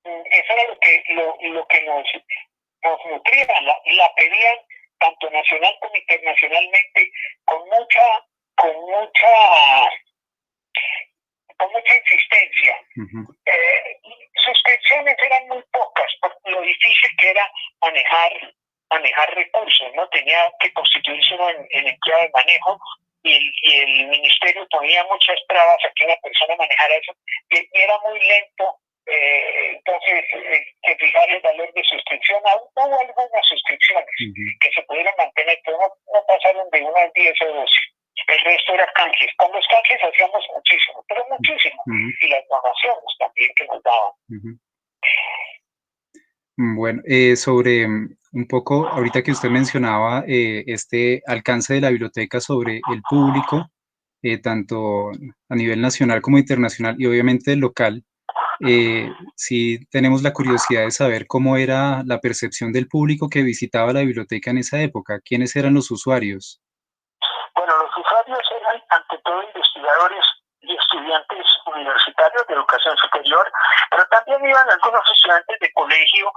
Speaker 3: eso era lo que nos nutría, la pedían tanto nacional como internacionalmente, con mucha insistencia. Suscripciones eran muy pocas, por lo difícil que era manejar recursos, ¿no? Tenía que constituirse uno en empleado de manejo, y el ministerio ponía muchas trabas a que una persona manejara eso, y era muy lento. Entonces, que fijar el valor de suscripción, aún hubo algunas suscripciones que se pudieron mantener, pero no pasaron de unas 10 o 12. El resto era canjes. Con los canjes hacíamos muchísimo, pero muchísimo. Y las donaciones también que nos daban.
Speaker 2: Bueno, sobre un poco, ahorita que usted mencionaba este alcance de la biblioteca sobre el público, tanto a nivel nacional como internacional y obviamente local, sí tenemos la curiosidad de saber cómo era la percepción del público que visitaba la biblioteca en esa época. ¿Quiénes eran los usuarios?
Speaker 3: Bueno, los usuarios eran ante todo investigadores y estudiantes universitarios de educación superior, pero también iban algunos estudiantes de colegio,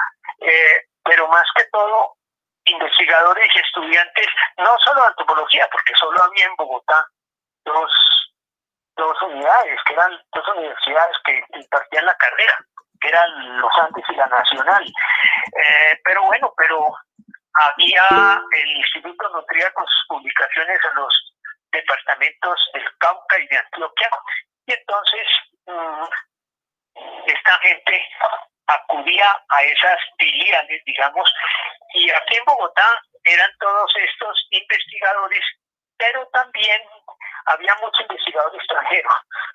Speaker 3: pero más que todo investigadores y estudiantes, no solo de antropología, porque solo había en Bogotá dos unidades, que eran dos universidades que impartían la carrera, que eran los Andes y la Nacional. Pero el instituto nutría con sus publicaciones en los departamentos del Cauca y de Antioquia, y entonces esta gente acudía a esas filiales, digamos, y aquí en Bogotá eran todos estos investigadores, pero también había mucho investigador extranjero.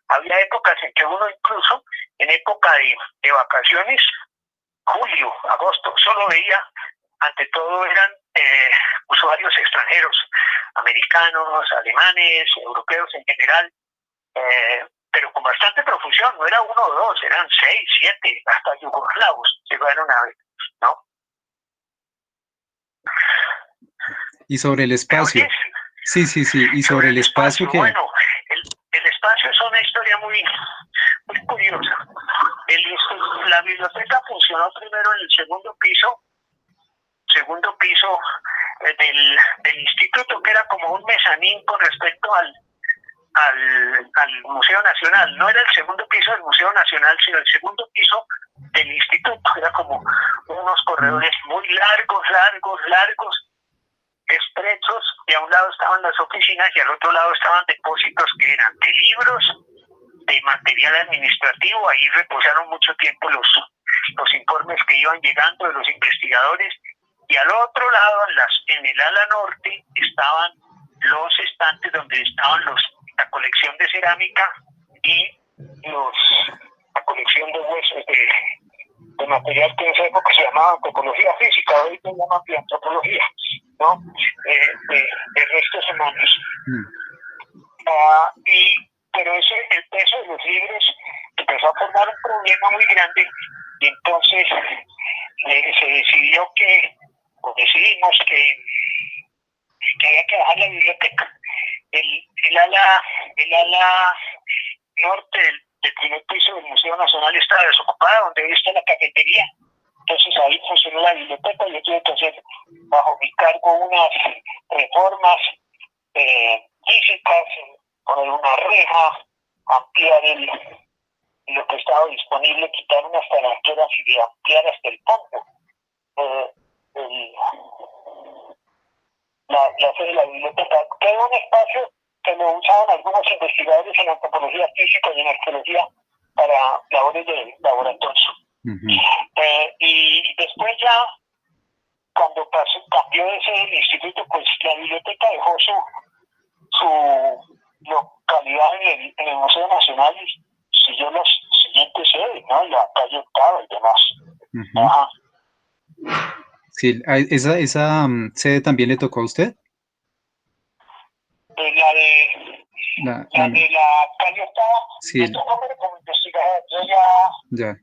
Speaker 3: Había épocas en que uno incluso, en época de vacaciones, julio, agosto, solo veía, ante todo eran usuarios extranjeros, americanos, alemanes, europeos en general, pero con bastante profusión, no era uno o dos, eran 6, 7, hasta yugoslavos llegaron a ver, ¿no?
Speaker 2: Y sobre el espacio. Sí, y sobre el espacio que...
Speaker 3: Bueno, el espacio es una historia muy curiosa. La biblioteca funcionó primero en el segundo piso del instituto, que era como un mezanín con respecto al Museo Nacional. No era el segundo piso del Museo Nacional, sino el segundo piso del instituto. Era como unos corredores muy largos, estrechos, y a un lado estaban las oficinas y al otro lado estaban depósitos que eran de libros, de material administrativo. Ahí reposaron mucho tiempo los informes que iban llegando de los investigadores, y al otro lado, en el ala norte, estaban los estantes donde estaban la colección de cerámica y la colección de huesos de material que en esa época se llamaba antropología física, hoy se llama antropología, ¿no? De restos humanos. Pero el peso de los libros empezó a formar un problema muy grande, y entonces se decidió decidimos que había que bajar la biblioteca. El ala norte del primer piso del Museo Nacional estaba desocupada, donde hoy está la cafetería. Entonces ahí funcionó la biblioteca, y yo tuve que hacer bajo mi cargo unas reformas físicas, poner una reja, ampliar lo que estaba disponible, quitar unas talanqueras y ampliar hasta el fondo la sede de la biblioteca. Quedó un espacio que lo usaban algunos investigadores en antropología física y en arqueología para labores de laboratorio. Y después ya cuando cambió de sede el instituto, pues la biblioteca dejó su localidad en el Museo Nacional y siguió las siguientes sedes, ¿no? La calle Octava y demás. Ajá.
Speaker 2: Sí, esa sede también le tocó a usted.
Speaker 3: La de la calle Octava,
Speaker 2: sí.
Speaker 3: Me tocó como investigador. Yo
Speaker 2: ya.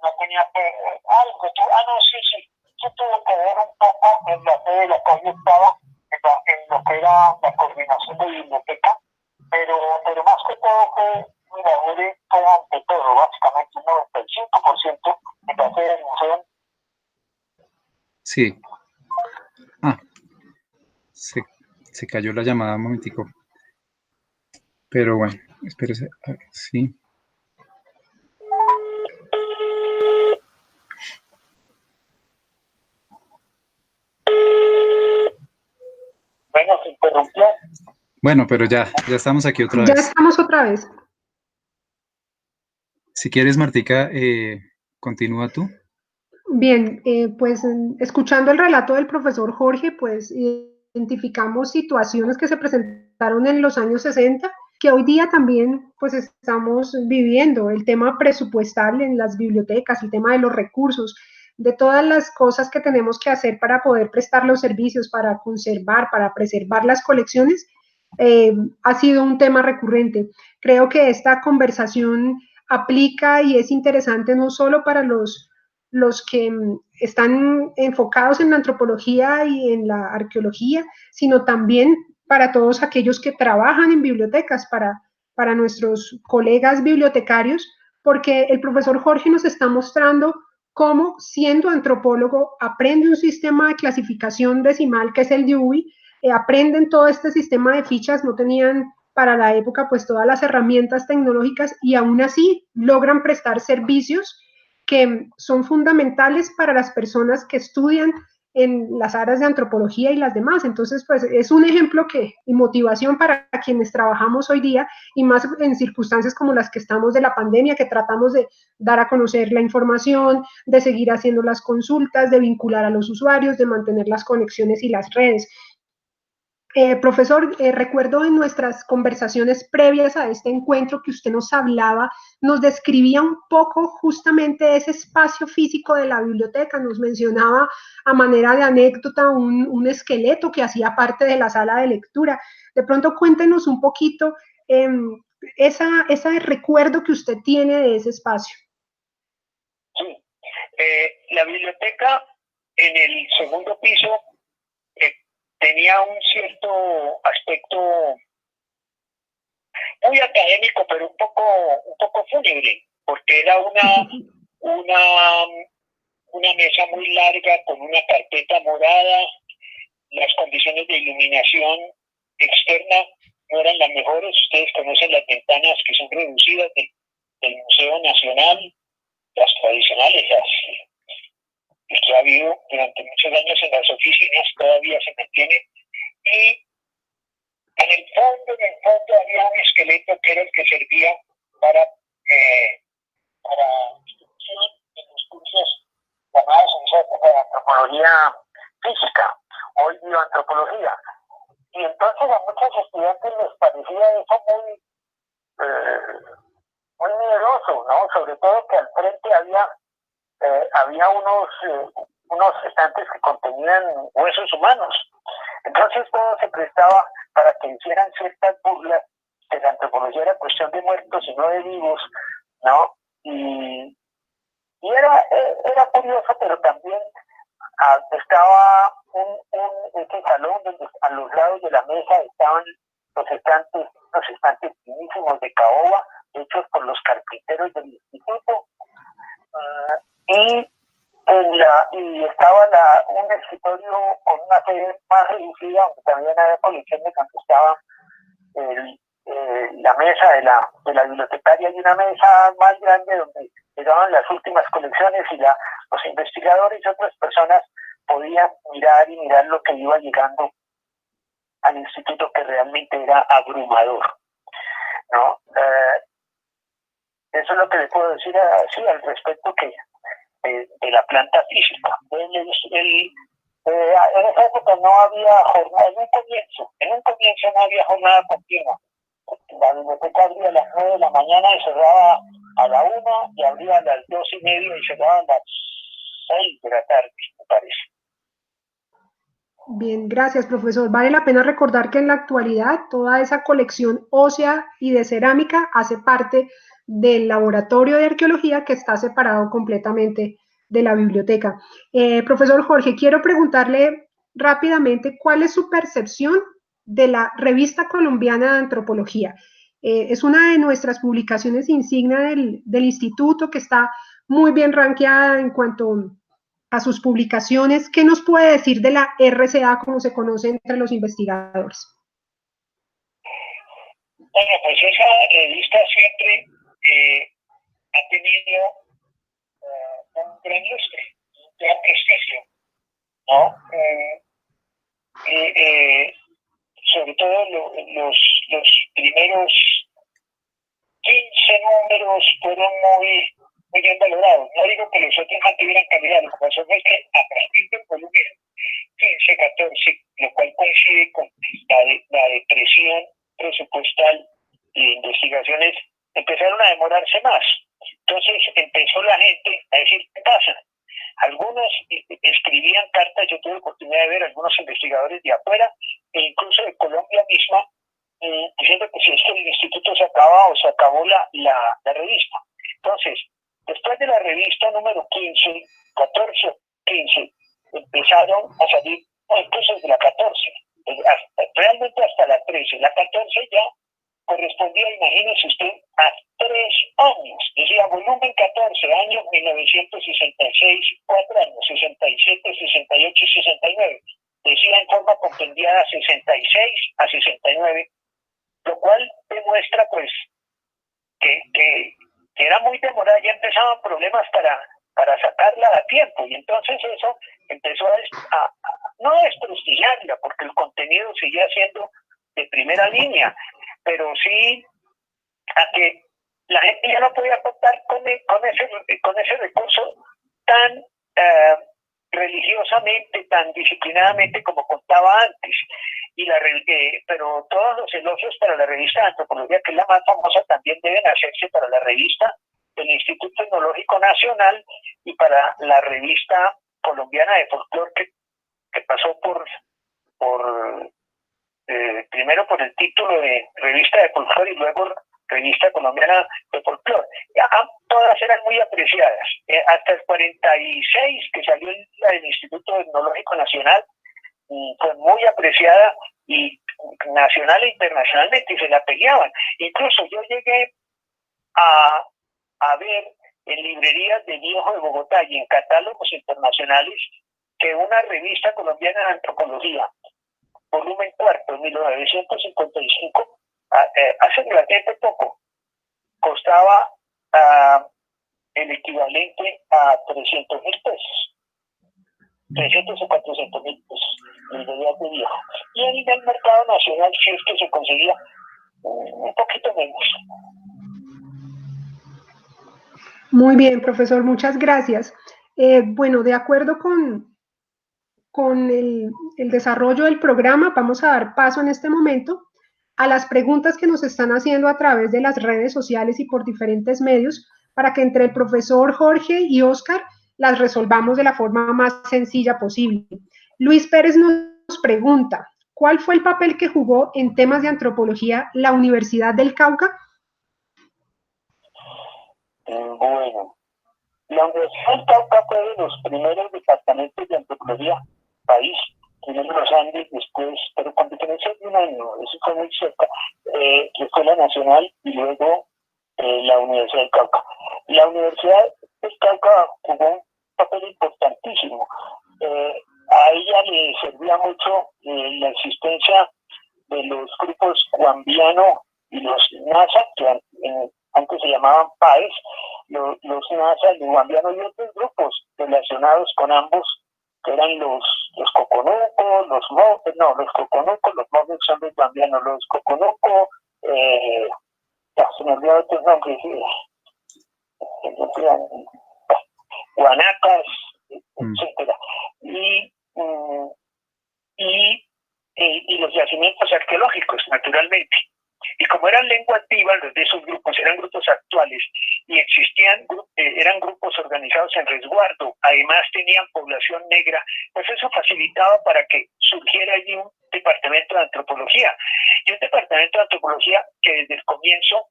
Speaker 3: No tenía algo. No, sí. Yo tuve que ver un poco en la sede de la calle Octava, en lo que era la coordinación de biblioteca, pero más que todo fue mi labor ante todo, básicamente un 95% de la sede del museo.
Speaker 2: Sí. Se cayó la llamada un momentico. Pero bueno, espérese. Sí.
Speaker 3: Bueno, se interrumpió.
Speaker 2: Bueno, pero ya estamos aquí otra vez.
Speaker 1: Ya estamos otra vez.
Speaker 2: Si quieres, Martica, continúa tú.
Speaker 1: Bien, pues escuchando el relato del profesor Jorge, pues identificamos situaciones que se presentaron en los años 60, que hoy día también pues estamos viviendo, el tema presupuestal en las bibliotecas, el tema de los recursos, de todas las cosas que tenemos que hacer para poder prestar los servicios, para conservar, para preservar las colecciones, ha sido un tema recurrente. Creo que esta conversación aplica y es interesante no solo para los que están enfocados en la antropología y en la arqueología, sino también para todos aquellos que trabajan en bibliotecas, para nuestros colegas bibliotecarios, porque el profesor Jorge nos está mostrando cómo, siendo antropólogo, aprende un sistema de clasificación decimal que es el Dewey, aprenden todo este sistema de fichas, no tenían para la época pues todas las herramientas tecnológicas y aún así logran prestar servicios que son fundamentales para las personas que estudian en las áreas de antropología y las demás. Entonces, pues es un ejemplo y motivación para quienes trabajamos hoy día y más en circunstancias como las que estamos de la pandemia, que tratamos de dar a conocer la información, de seguir haciendo las consultas, de vincular a los usuarios, de mantener las conexiones y las redes. Profesor, recuerdo en nuestras conversaciones previas a este encuentro que usted nos hablaba, nos describía un poco justamente ese espacio físico de la biblioteca, nos mencionaba a manera de anécdota un esqueleto que hacía parte de la sala de lectura. De pronto cuéntenos un poquito ese recuerdo que usted tiene de ese espacio.
Speaker 3: Sí, la biblioteca en el segundo piso tenía un cierto aspecto muy académico, pero un poco fúnebre, porque era una mesa muy larga con una carpeta morada. Las condiciones de iluminación externa no eran las mejores. Ustedes conocen las ventanas que son reducidas del Museo Nacional, las tradicionales, las que ha habido durante muchos años en las oficinas, todavía se mantienen. Y en el fondo había un esqueleto que era el que servía para instrucción en los cursos llamados en esa época de antropología física, hoy bioantropología. Y entonces a muchos estudiantes les parecía eso muy miedoso, ¿no? Sobre todo que al frente había unos estantes que contenían huesos humanos. Entonces todo se prestaba para que hicieran ciertas burlas, que la antropología era cuestión de muertos y no de vivos, ¿no? Y era curioso, pero también estaba este salón donde a los lados de la mesa estaban unos estantes finísimos de caoba, hechos por los carpinteros del instituto, y estaba un escritorio con una sede más reducida, aunque también había colecciones donde estaba la mesa de la bibliotecaria y una mesa más grande donde llegaban las últimas colecciones y los investigadores y otras personas podían mirar lo que iba llegando al instituto, que realmente era abrumador, ¿no? Eso es lo que le puedo decir así al respecto de la planta física. En esa época no había jornada, en un comienzo no había jornada continua. La biblioteca abría a las 9 de la mañana y cerraba a la 1, y abría a las 2:30 y cerraba a las 6 de la tarde, me parece.
Speaker 1: Bien, gracias, profesor. Vale la pena recordar que en la actualidad toda esa colección ósea y de cerámica hace parte del laboratorio de arqueología que está separado completamente de la biblioteca. Profesor Jorge, quiero preguntarle rápidamente cuál es su percepción de la Revista Colombiana de Antropología. Es una de nuestras publicaciones insignia del instituto, que está muy bien rankeada en cuanto a sus publicaciones. ¿Qué nos puede decir de la RCA, como se conoce entre los investigadores?
Speaker 3: Bueno, pues esa revista siempre ha tenido un gran lustre, un gran prestigio, ¿no? Sobre todo los primeros 15 números fueron muy bien valorados. No digo que los otros mantuvieran calidad, lo que pasó es que a partir del volumen 15, 14, lo cual coincide con la depresión presupuestal y de investigaciones, empezaron a demorarse más. Entonces empezó la gente a decir, ¿qué pasa? Algunos escribían cartas, yo tuve oportunidad de ver algunos investigadores de afuera e incluso de Colombia misma, diciendo que si es que el instituto se acaba o se acabó la revista. Entonces, después de la revista número 15, 14, 15, empezaron a salir, o incluso desde la 14, realmente hasta la 13. La 14 ya correspondía, imagínese usted, a 3 años. Decía volumen 14, años 1966, 4 años, 67, 68 y 69. Decía en forma compendiada 66 a 69, lo cual demuestra pues que era muy demorada, ya empezaban problemas para sacarla a tiempo, y entonces eso empezó a no a desprestigiarla, porque el contenido seguía siendo de primera línea, pero sí a que la gente ya no podía contar con ese recurso tan religiosamente, tan disciplinadamente como contaba antes. Pero todos los elogios para la revista de Antropología, que es la más famosa, también deben hacerse para la revista del Instituto Tecnológico Nacional y para la revista colombiana de folclore, que pasó primero por el título de revista de folclore y luego revista colombiana de folclore. Todas eran muy apreciadas. Hasta el 46, que salió la del Instituto Tecnológico Nacional, fue muy apreciada, y nacional e internacionalmente, y se la peleaban. Incluso yo llegué a ver en librerías de Viejo de Bogotá y en catálogos internacionales que una revista colombiana de antropología, volumen 4, 1955, hace relativamente poco, costaba el equivalente a 300.000 pesos. 300 o 400.000 pesos, librerías de Viejo. Y en el mercado nacional sí es que se conseguía un poquito menos.
Speaker 1: Muy bien, profesor, muchas gracias. Bueno, de acuerdo con el desarrollo del programa, vamos a dar paso en este momento a las preguntas que nos están haciendo a través de las redes sociales y por diferentes medios, para que entre el profesor Jorge y Oscar las resolvamos de la forma más sencilla posible. Luis Pérez nos pregunta, ¿cuál fue el papel que jugó en temas de antropología la Universidad del Cauca?
Speaker 3: Bueno, la Universidad del Cauca fue de los primeros departamentos de antropología país, primero los Andes, después, pero con diferencia de un año, eso fue muy cerca, que fue la Nacional y luego la Universidad del Cauca. La Universidad del Cauca jugó un papel importantísimo. A ella le servía mucho la existencia de los grupos Guambiano y los NASA, que antes se llamaban PAES, los NASA, los Guambiano y otros grupos relacionados con ambos, que eran los Coconuco, los Coconuco, los Moves son los Guambianos, los Coconuco, se me olvidaron otros nombres, Guanacas, etcétera. Y yacimientos arqueológicos, naturalmente. Y como eran lenguas vivas, los de esos grupos eran grupos actuales y existían, eran grupos organizados en resguardo, además tenían población negra, pues eso facilitaba para que surgiera allí un departamento de antropología. Y un departamento de antropología que desde el comienzo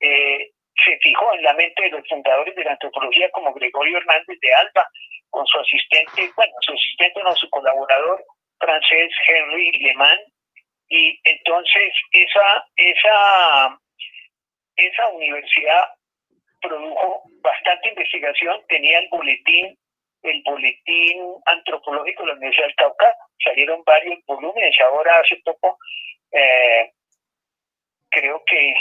Speaker 3: se fijó en la mente de los fundadores de la antropología, como Gregorio Hernández de Alba, con su asistente, su colaborador francés Henry Lehmann. Y entonces esa universidad produjo bastante investigación, tenía el boletín antropológico de la Universidad del Cauca, salieron varios volúmenes, ahora hace poco creo que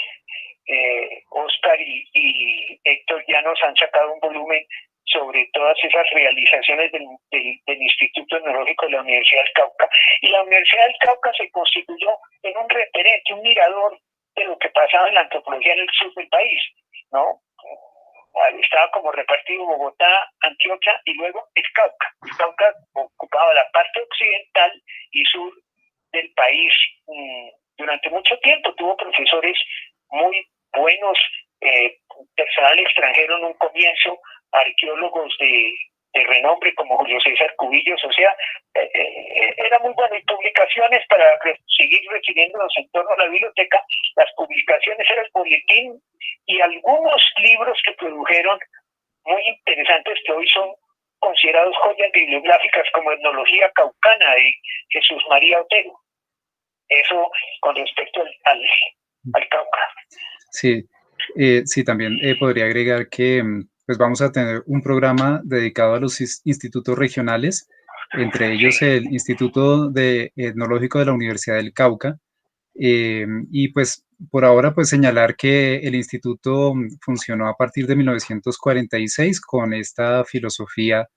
Speaker 3: Oscar y Héctor ya nos han sacado un volumen sobre todas esas realizaciones del Instituto Etnológico de la Universidad del Cauca. Y la Universidad del Cauca se constituyó en un referente, un mirador de lo que pasaba en la antropología en el sur del país, ¿no? Estaba como repartido Bogotá, Antioquia y luego el Cauca. El Cauca ocupaba la parte occidental y sur del país durante mucho tiempo. Tuvo profesores muy buenos, personal extranjero en un comienzo, arqueólogos de renombre como Julio César Cubillos, o sea, era muy bueno. Y publicaciones, para seguir refiriéndonos en torno a la biblioteca, las publicaciones era el boletín y algunos libros que produjeron muy interesantes que hoy son considerados joyas bibliográficas, como Etnología Caucana de Jesús María Otero. Eso con respecto al Cauca.
Speaker 2: Sí, sí, también podría agregar que pues vamos a tener un programa dedicado a los institutos regionales, entre ellos el Instituto Etnológico de la Universidad del Cauca. Y pues por ahora pues señalar que el instituto funcionó a partir de 1946 con esta filosofía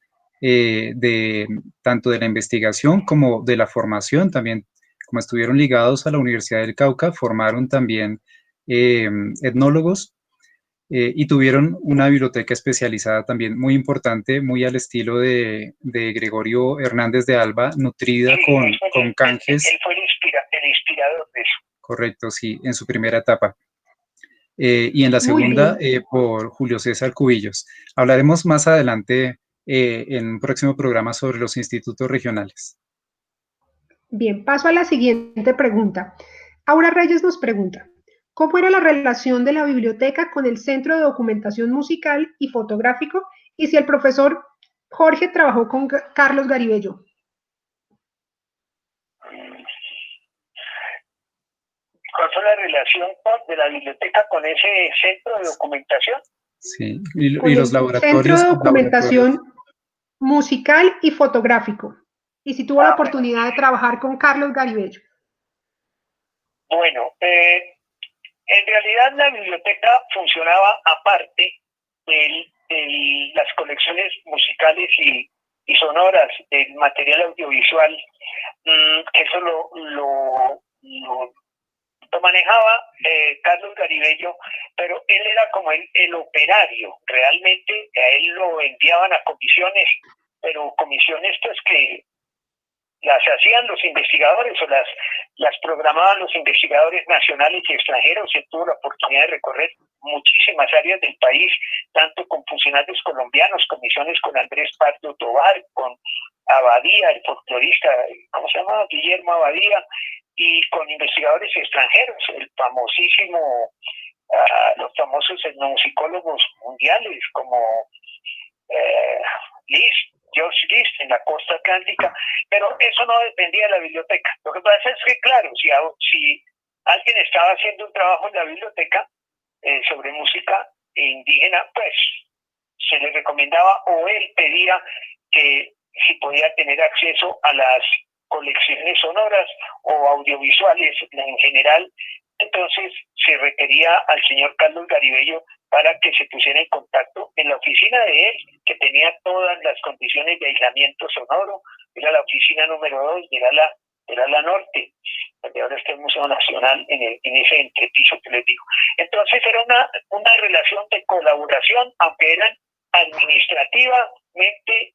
Speaker 2: de tanto de la investigación como de la formación. También, como estuvieron ligados a la Universidad del Cauca, formaron también etnólogos y tuvieron una biblioteca especializada también muy importante, muy al estilo de Gregorio Hernández de Alba, nutrida con canjes.
Speaker 3: Él fue el inspirador de eso.
Speaker 2: Correcto, sí, en su primera etapa. Y en la segunda, por Julio César Cubillos. Hablaremos más adelante en un próximo programa sobre los institutos regionales.
Speaker 1: Bien, paso a la siguiente pregunta. Aura Reyes nos pregunta, ¿cómo era la relación de la biblioteca con el Centro de Documentación Musical y Fotográfico y si el profesor Jorge trabajó con Carlos Garibello?
Speaker 3: ¿Cuál fue la relación de la biblioteca con ese centro de documentación?
Speaker 2: Sí, y los laboratorios.
Speaker 1: Centro de Documentación Musical y Fotográfico. Y si tuvo la oportunidad de trabajar con Carlos Garibello.
Speaker 3: Bueno, en realidad la biblioteca funcionaba aparte de las colecciones musicales y sonoras, del material audiovisual, que eso lo manejaba Carlos Garibello, pero él era como el operario. Realmente a él lo enviaban a comisiones, pero comisiones pues que las hacían los investigadores o las programaban los investigadores nacionales y extranjeros. Él tuvo la oportunidad de recorrer muchísimas áreas del país, tanto con funcionarios colombianos, comisiones con Andrés Pardo Tovar, con Abadía, el folclorista, ¿cómo se llama? Guillermo Abadía, y con investigadores extranjeros, los famosos etnomusicólogos mundiales como George List en la costa atlántica, pero eso no dependía de la biblioteca. Lo que pasa es que, claro, si alguien estaba haciendo un trabajo en la biblioteca sobre música indígena, pues se le recomendaba o él pedía que si podía tener acceso a las colecciones sonoras o audiovisuales en general. Entonces se requería al señor Carlos Garibello para que se pusiera en contacto en la oficina de él, que tenía todas las condiciones de aislamiento sonoro. Era la oficina número 2, era la norte, donde ahora está el Museo Nacional, en ese entrepiso que les digo. Entonces era una relación de colaboración, aunque eran administrativamente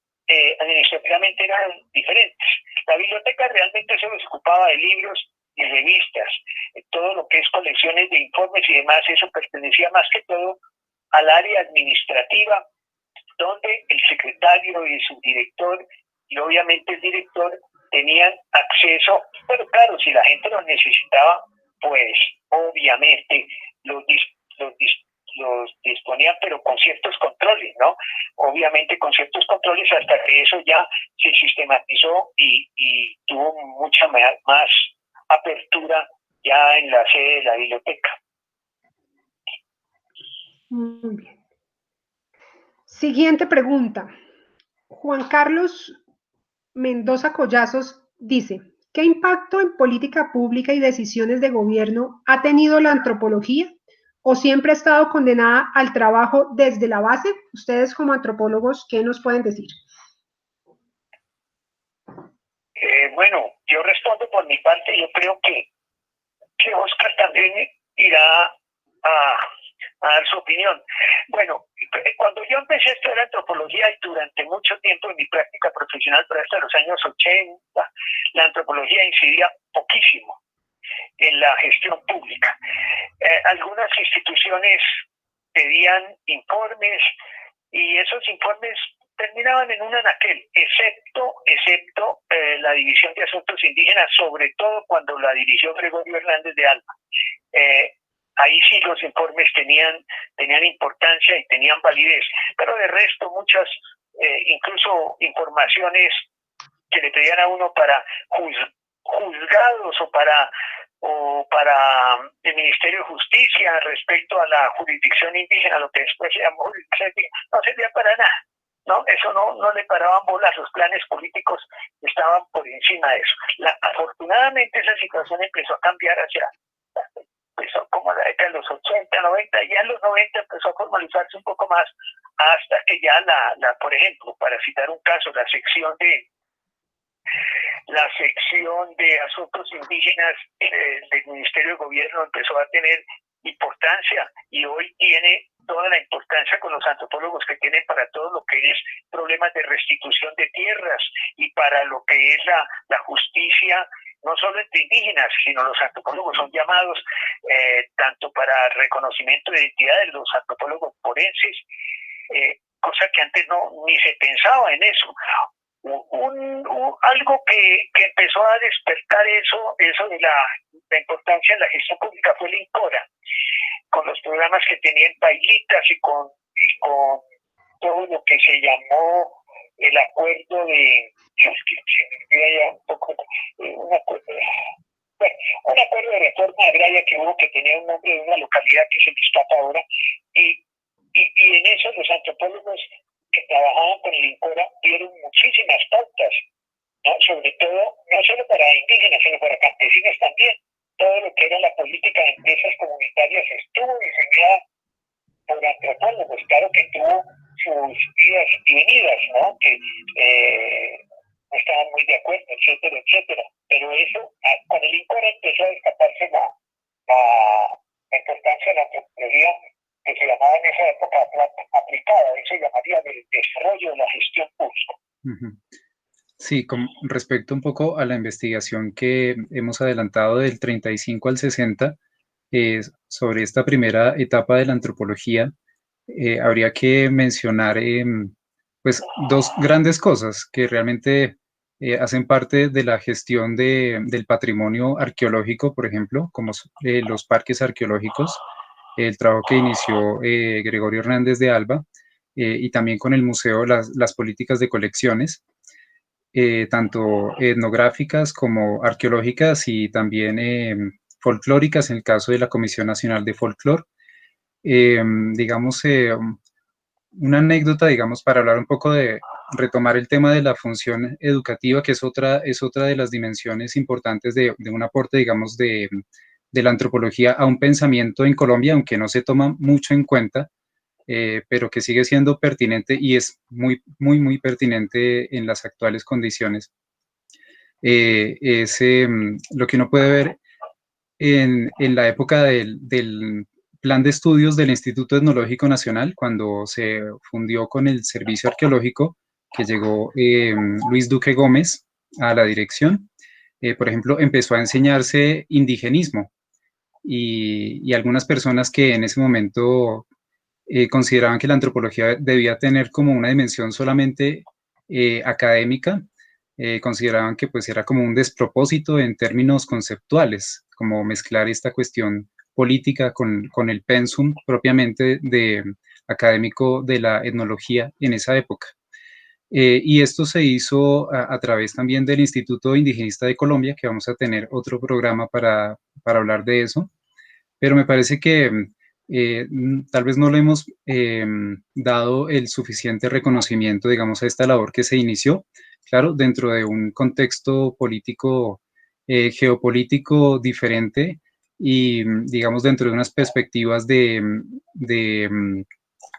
Speaker 3: eran diferentes. La biblioteca realmente se ocupaba de libros y revistas, todo lo que es colecciones de informes y demás, eso pertenecía más que todo al área administrativa, donde el secretario y el subdirector y obviamente el director tenían acceso, pero claro, si la gente lo necesitaba, pues obviamente los disponían, pero con ciertos controles, ¿no? Obviamente con ciertos controles hasta que eso ya se sistematizó y tuvo mucha más apertura ya en la sede de la biblioteca.
Speaker 1: Muy bien. Siguiente pregunta. Juan Carlos Mendoza Collazos dice, ¿qué impacto en política pública y decisiones de gobierno ha tenido la antropología? ¿O siempre ha estado condenada al trabajo desde la base? Ustedes como antropólogos, ¿qué nos pueden decir?
Speaker 3: Bueno, yo respondo por mi parte. Yo creo que Oscar también irá a dar su opinión. Bueno, cuando yo empecé a estudiar antropología y durante mucho tiempo en mi práctica profesional, pero hasta los años 80, la antropología incidía poquísimo en la gestión pública. Algunas instituciones pedían informes y esos informes terminaban en un anaquel, excepto la División de Asuntos Indígenas, sobre todo cuando la dirigió Gregorio Hernández de Alba. Ahí sí los informes tenían importancia y tenían validez, pero de resto muchas, incluso informaciones que le pedían a uno para juzgados o para el Ministerio de Justicia respecto a la jurisdicción indígena, lo que después se llamó jurisdicción indígena, no servía para nada. ¿No? Eso no le paraban bolas, los planes políticos estaban por encima de eso. Afortunadamente esa situación empezó a cambiar empezó como la década de los 80, 90, y ya en los 90 empezó a formalizarse un poco más, hasta que ya por ejemplo, para citar un caso, la sección de asuntos indígenas del Ministerio de Gobierno empezó a tener importancia y hoy tiene toda la importancia con los antropólogos que tienen para todo lo que es problemas de restitución de tierras y para lo que es la justicia, no solo entre indígenas, sino los antropólogos son llamados tanto para reconocimiento de identidades, los antropólogos forenses, cosa que antes ni se pensaba en eso. Algo que empezó a despertar eso de la importancia en la gestión pública fue el INCORA, con los programas que tenían Pailitas y con todo lo que se llamó el acuerdo de un acuerdo de reforma agraria que hubo, que tenía un nombre de una localidad que se me escapa ahora, y en eso los antropólogos que trabajaban con el INCORA dieron muchísimas pautas, ¿no? Sobre todo, no solo para indígenas, sino para campesinos también. Todo lo que era la política de empresas comunitarias estuvo diseñada por antropólogos. Claro que tuvo sus idas y venidas, ¿no? Que no estaban muy de acuerdo, etcétera, etcétera. Pero eso, con el INCORA empezó a destaparse la importancia de la antropología, que se llamaba en esa época aplicada, eso se llamaría del desarrollo de la gestión pública.
Speaker 2: Sí, con respecto un poco a la investigación que hemos adelantado del 35 al 60, sobre esta primera etapa de la antropología, habría que mencionar pues dos grandes cosas que realmente hacen parte de la gestión del patrimonio arqueológico, por ejemplo, como los parques arqueológicos, el trabajo que inició Gregorio Hernández de Alba, y también con el museo las políticas de colecciones, tanto etnográficas como arqueológicas y también folclóricas en el caso de la Comisión Nacional de Folclor. Digamos, una anécdota, digamos, para hablar un poco de retomar el tema de la función educativa, que es otra de las dimensiones importantes de un aporte, digamos, de la antropología a un pensamiento en Colombia, aunque no se toma mucho en cuenta, pero que sigue siendo pertinente y es muy, muy, muy pertinente en las actuales condiciones. Es lo que uno puede ver en la época del plan de estudios del Instituto Etnológico Nacional, cuando se fundió con el Servicio Arqueológico, que llegó Luis Duque Gómez a la dirección. por ejemplo, empezó a enseñarse indigenismo y algunas personas que en ese momento consideraban que la antropología debía tener como una dimensión solamente académica, consideraban que pues era como un despropósito en términos conceptuales, como mezclar esta cuestión política con el pensum propiamente de académico de la etnología en esa época. Y esto se hizo a través también del Instituto Indigenista de Colombia, que vamos a tener otro programa para hablar de eso, pero me parece que tal vez no le hemos dado el suficiente reconocimiento, digamos, a esta labor que se inició, claro, dentro de un contexto político, geopolítico diferente y, digamos, dentro de unas perspectivas de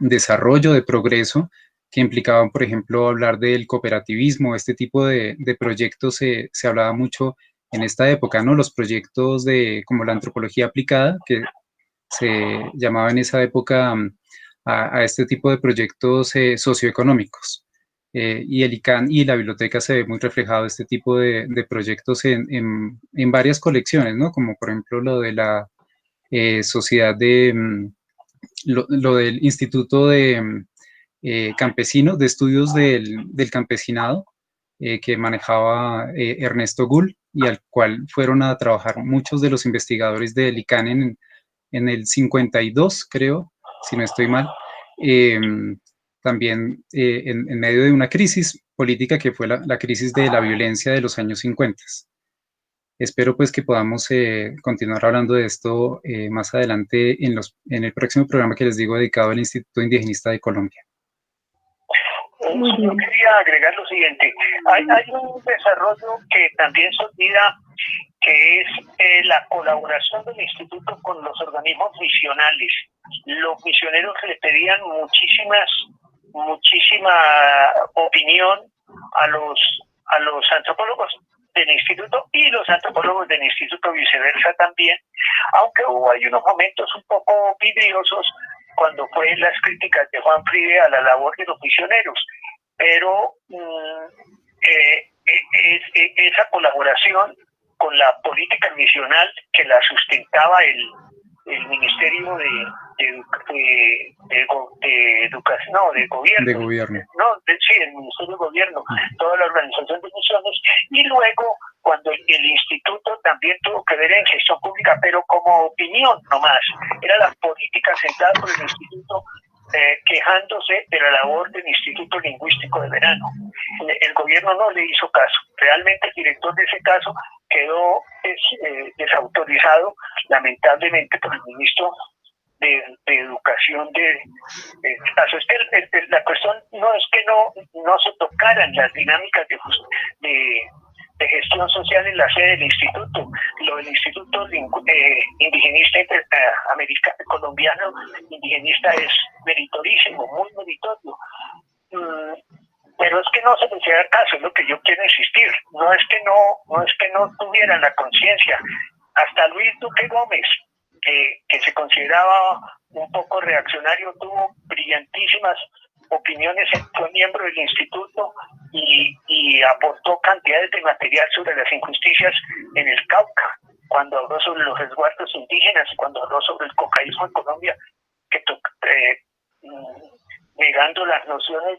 Speaker 2: desarrollo, de progreso, que implicaban, por ejemplo, hablar del cooperativismo, este tipo de proyectos se hablaba mucho en esta época, ¿no? Los proyectos de como la antropología aplicada, que se llamaba en esa época a este tipo de proyectos socioeconómicos. Y el ICANN y la biblioteca se ve muy reflejado este tipo de proyectos en varias colecciones, ¿no? Como por ejemplo lo de la sociedad lo del Instituto de Campesino, de Estudios del Campesinado, que manejaba Ernesto Gull y al cual fueron a trabajar muchos de los investigadores del ICANN en el 52, creo, si no estoy mal, eh, también en medio de una crisis política que fue la crisis de la violencia de los años 50. Espero pues que podamos continuar hablando de esto más adelante en el próximo programa que les digo dedicado al Instituto Indigenista de Colombia.
Speaker 3: Yo quería agregar lo siguiente. Hay un desarrollo que también se olvida, que es la colaboración del instituto con los organismos misionales. Los misioneros le pedían muchísima opinión a los antropólogos del instituto y los antropólogos del instituto viceversa también, aunque hubo ahí unos momentos un poco vidriosos cuando fue las críticas de Juan Friede a la labor de los misioneros, pero esa colaboración con la política misional que la sustentaba el Ministerio de Educación, no, de Gobierno. Sí, el Ministerio de Gobierno, toda la organización de misiones, y luego cuando el instituto también tuvo que ver en gestión pública, pero como opinión nomás, era la política sentada por el instituto quejándose de la labor del Instituto Lingüístico de Verano. El gobierno no le hizo caso. Realmente el director de ese caso quedó desautorizado, lamentablemente, por el ministro de Educación de este caso. Es que la cuestión no es que no se tocaran las dinámicas de gestión social en la sede del instituto. Lo del Instituto Indigenista Colombiano Indigenista es meritorísimo, muy meritorio. Pero es que no se les da caso, es lo que yo quiero insistir. No es que no tuvieran la conciencia. Hasta Luis Duque Gómez, que se consideraba un poco reaccionario, tuvo brillantísimas opiniones, fue miembro del instituto y aportó cantidades de material sobre las injusticias en el Cauca, cuando habló sobre los resguardos indígenas, cuando habló sobre el cocaísmo en Colombia, negando las nociones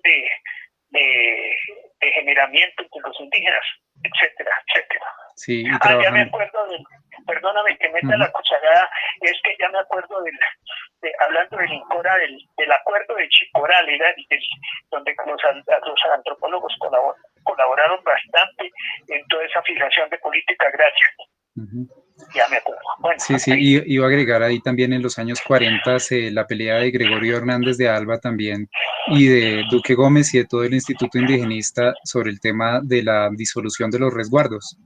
Speaker 3: de generamiento entre los indígenas, etcétera, etcétera.
Speaker 2: Sí,
Speaker 3: ya me acuerdo perdóname que meta la cucharada, es que ya me acuerdo hablando del INCORA, del acuerdo de Chicoral, donde los antropólogos colaboraron bastante en toda esa fijación de política agraria. Ya me acuerdo. Bueno,
Speaker 2: sí, iba a agregar ahí también en los años 40 la pelea de Gregorio Hernández de Alba también y de Duque Gómez y de todo el Instituto Indigenista sobre el tema de la disolución de los resguardos.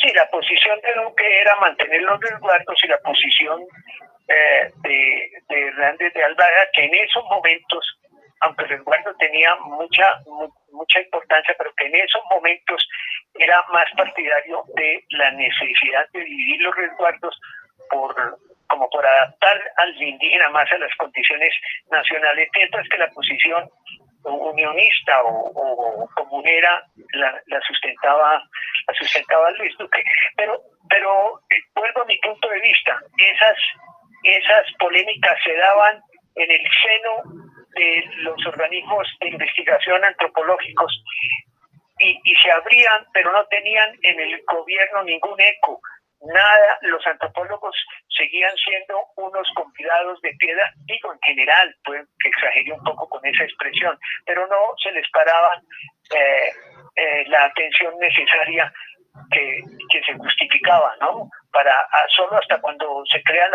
Speaker 3: Sí, la posición de Duque era mantener los resguardos y la posición de Hernández de Alba era que en esos momentos, aunque el resguardo tenía mucha importancia, pero que en esos momentos era más partidario de la necesidad de dividir los resguardos como por adaptar al indígena más a las condiciones nacionales, mientras que la posición unionista o comunera la sustentaba Luis Duque. Pero vuelvo a mi punto de vista, esas polémicas se daban en el seno de los organismos de investigación antropológicos y se abrían, pero no tenían en el gobierno ningún eco. Nada, los antropólogos seguían siendo unos convidados de piedra, digo en general, pues que exageré un poco con esa expresión, pero no se les paraba la atención necesaria que se justificaba, ¿no? Solo hasta cuando se crea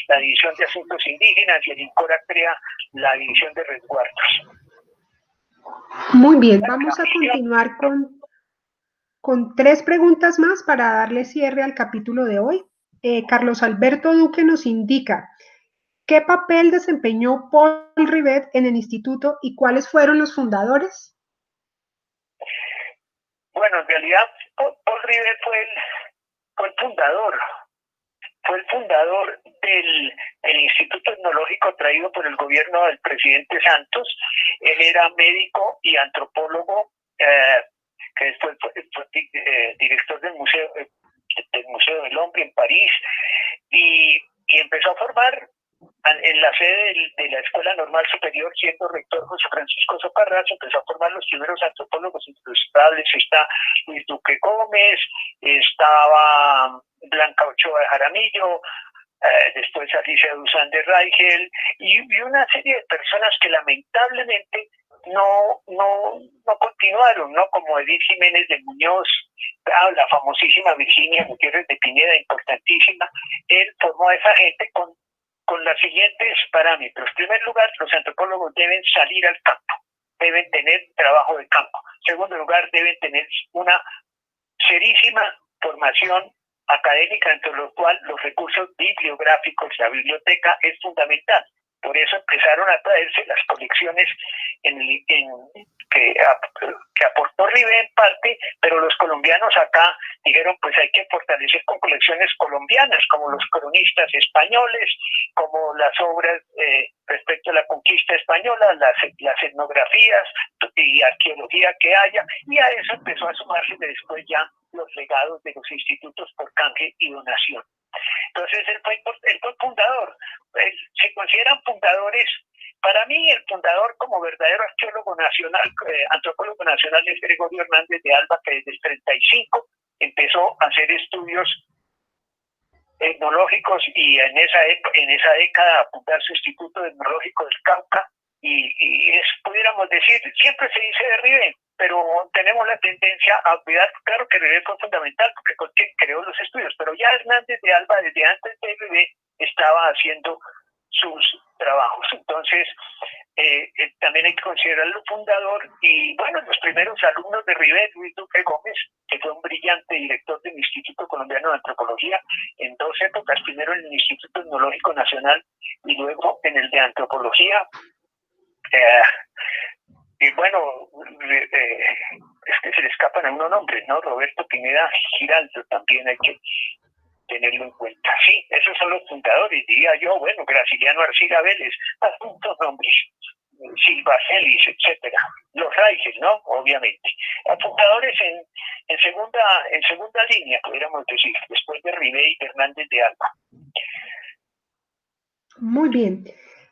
Speaker 3: la División de Asuntos Indígenas y el INCORA crea la División de Resguardos.
Speaker 1: Muy bien, vamos a continuar con 3 preguntas más para darle cierre al capítulo de hoy. Carlos Alberto Duque nos indica, ¿qué papel desempeñó Paul Rivet en el instituto y cuáles fueron los fundadores?
Speaker 3: Bueno, en realidad Paul Rivet fue el fundador. Fue el fundador del Instituto Etnológico traído por el gobierno del presidente Santos. Él era médico y antropólogo, que después fue director del Museo del Hombre en París, y empezó a formar en la sede de la Escuela Normal Superior, siendo rector José Francisco Socarrás, empezó a formar los primeros antropólogos industriales. Está Luis Duque Gómez, estaba Blanca Ochoa de Jaramillo, después Alicia Duzán de Raigel, y una serie de personas que lamentablemente no continuaron, ¿no? Como Edith Jiménez de Muñoz, la famosísima Virginia Gutiérrez de Pineda, importantísima. Él formó a esa gente con los siguientes parámetros. En primer lugar, los antropólogos deben salir al campo, deben tener trabajo de campo. En segundo lugar, deben tener una serísima formación académica, entre los cuales los recursos bibliográficos, la biblioteca es fundamental. Por eso empezaron a traerse las colecciones que aportó Rivet en parte, pero los colombianos acá dijeron, pues hay que fortalecer con colecciones colombianas, como los cronistas españoles, como las obras respecto a la conquista española, las etnografías y arqueología que haya, y a eso empezó a sumarse después ya los legados de los institutos por canje y donación. Entonces él fue fundador. Se consideran fundadores. Para mí el fundador como verdadero arqueólogo nacional, antropólogo nacional, es Gregorio Hernández de Alba, que desde el 35 empezó a hacer estudios etnológicos y en esa década a fundar su Instituto Etnológico del Cauca, y pudiéramos decir, siempre se dice de Rivet, pero tenemos la tendencia a olvidar, claro que Rivet fue fundamental porque creó los estudios, pero ya Hernández de Alba desde antes de Rivet estaba haciendo sus trabajos. Entonces también hay que considerarlo fundador. Y bueno, los primeros alumnos de Rivet, Luis Duque Gómez, que fue un brillante director del Instituto Colombiano de Antropología en 2 épocas, primero en el Instituto Etnológico Nacional y luego en el de Antropología. Y bueno, es que se le escapan a uno nombres, ¿no? Roberto Pineda Giraldo también hay que tenerlo en cuenta. Sí, esos son los fundadores, diría yo. Bueno, Graciliano Arcila Vélez, muchos nombres, Silva Celis, etcétera. Los Raigel, ¿no? Obviamente. Fundadores en segunda línea, pudiéramos decir, después de Rivet y Hernández de Alba.
Speaker 1: Muy bien.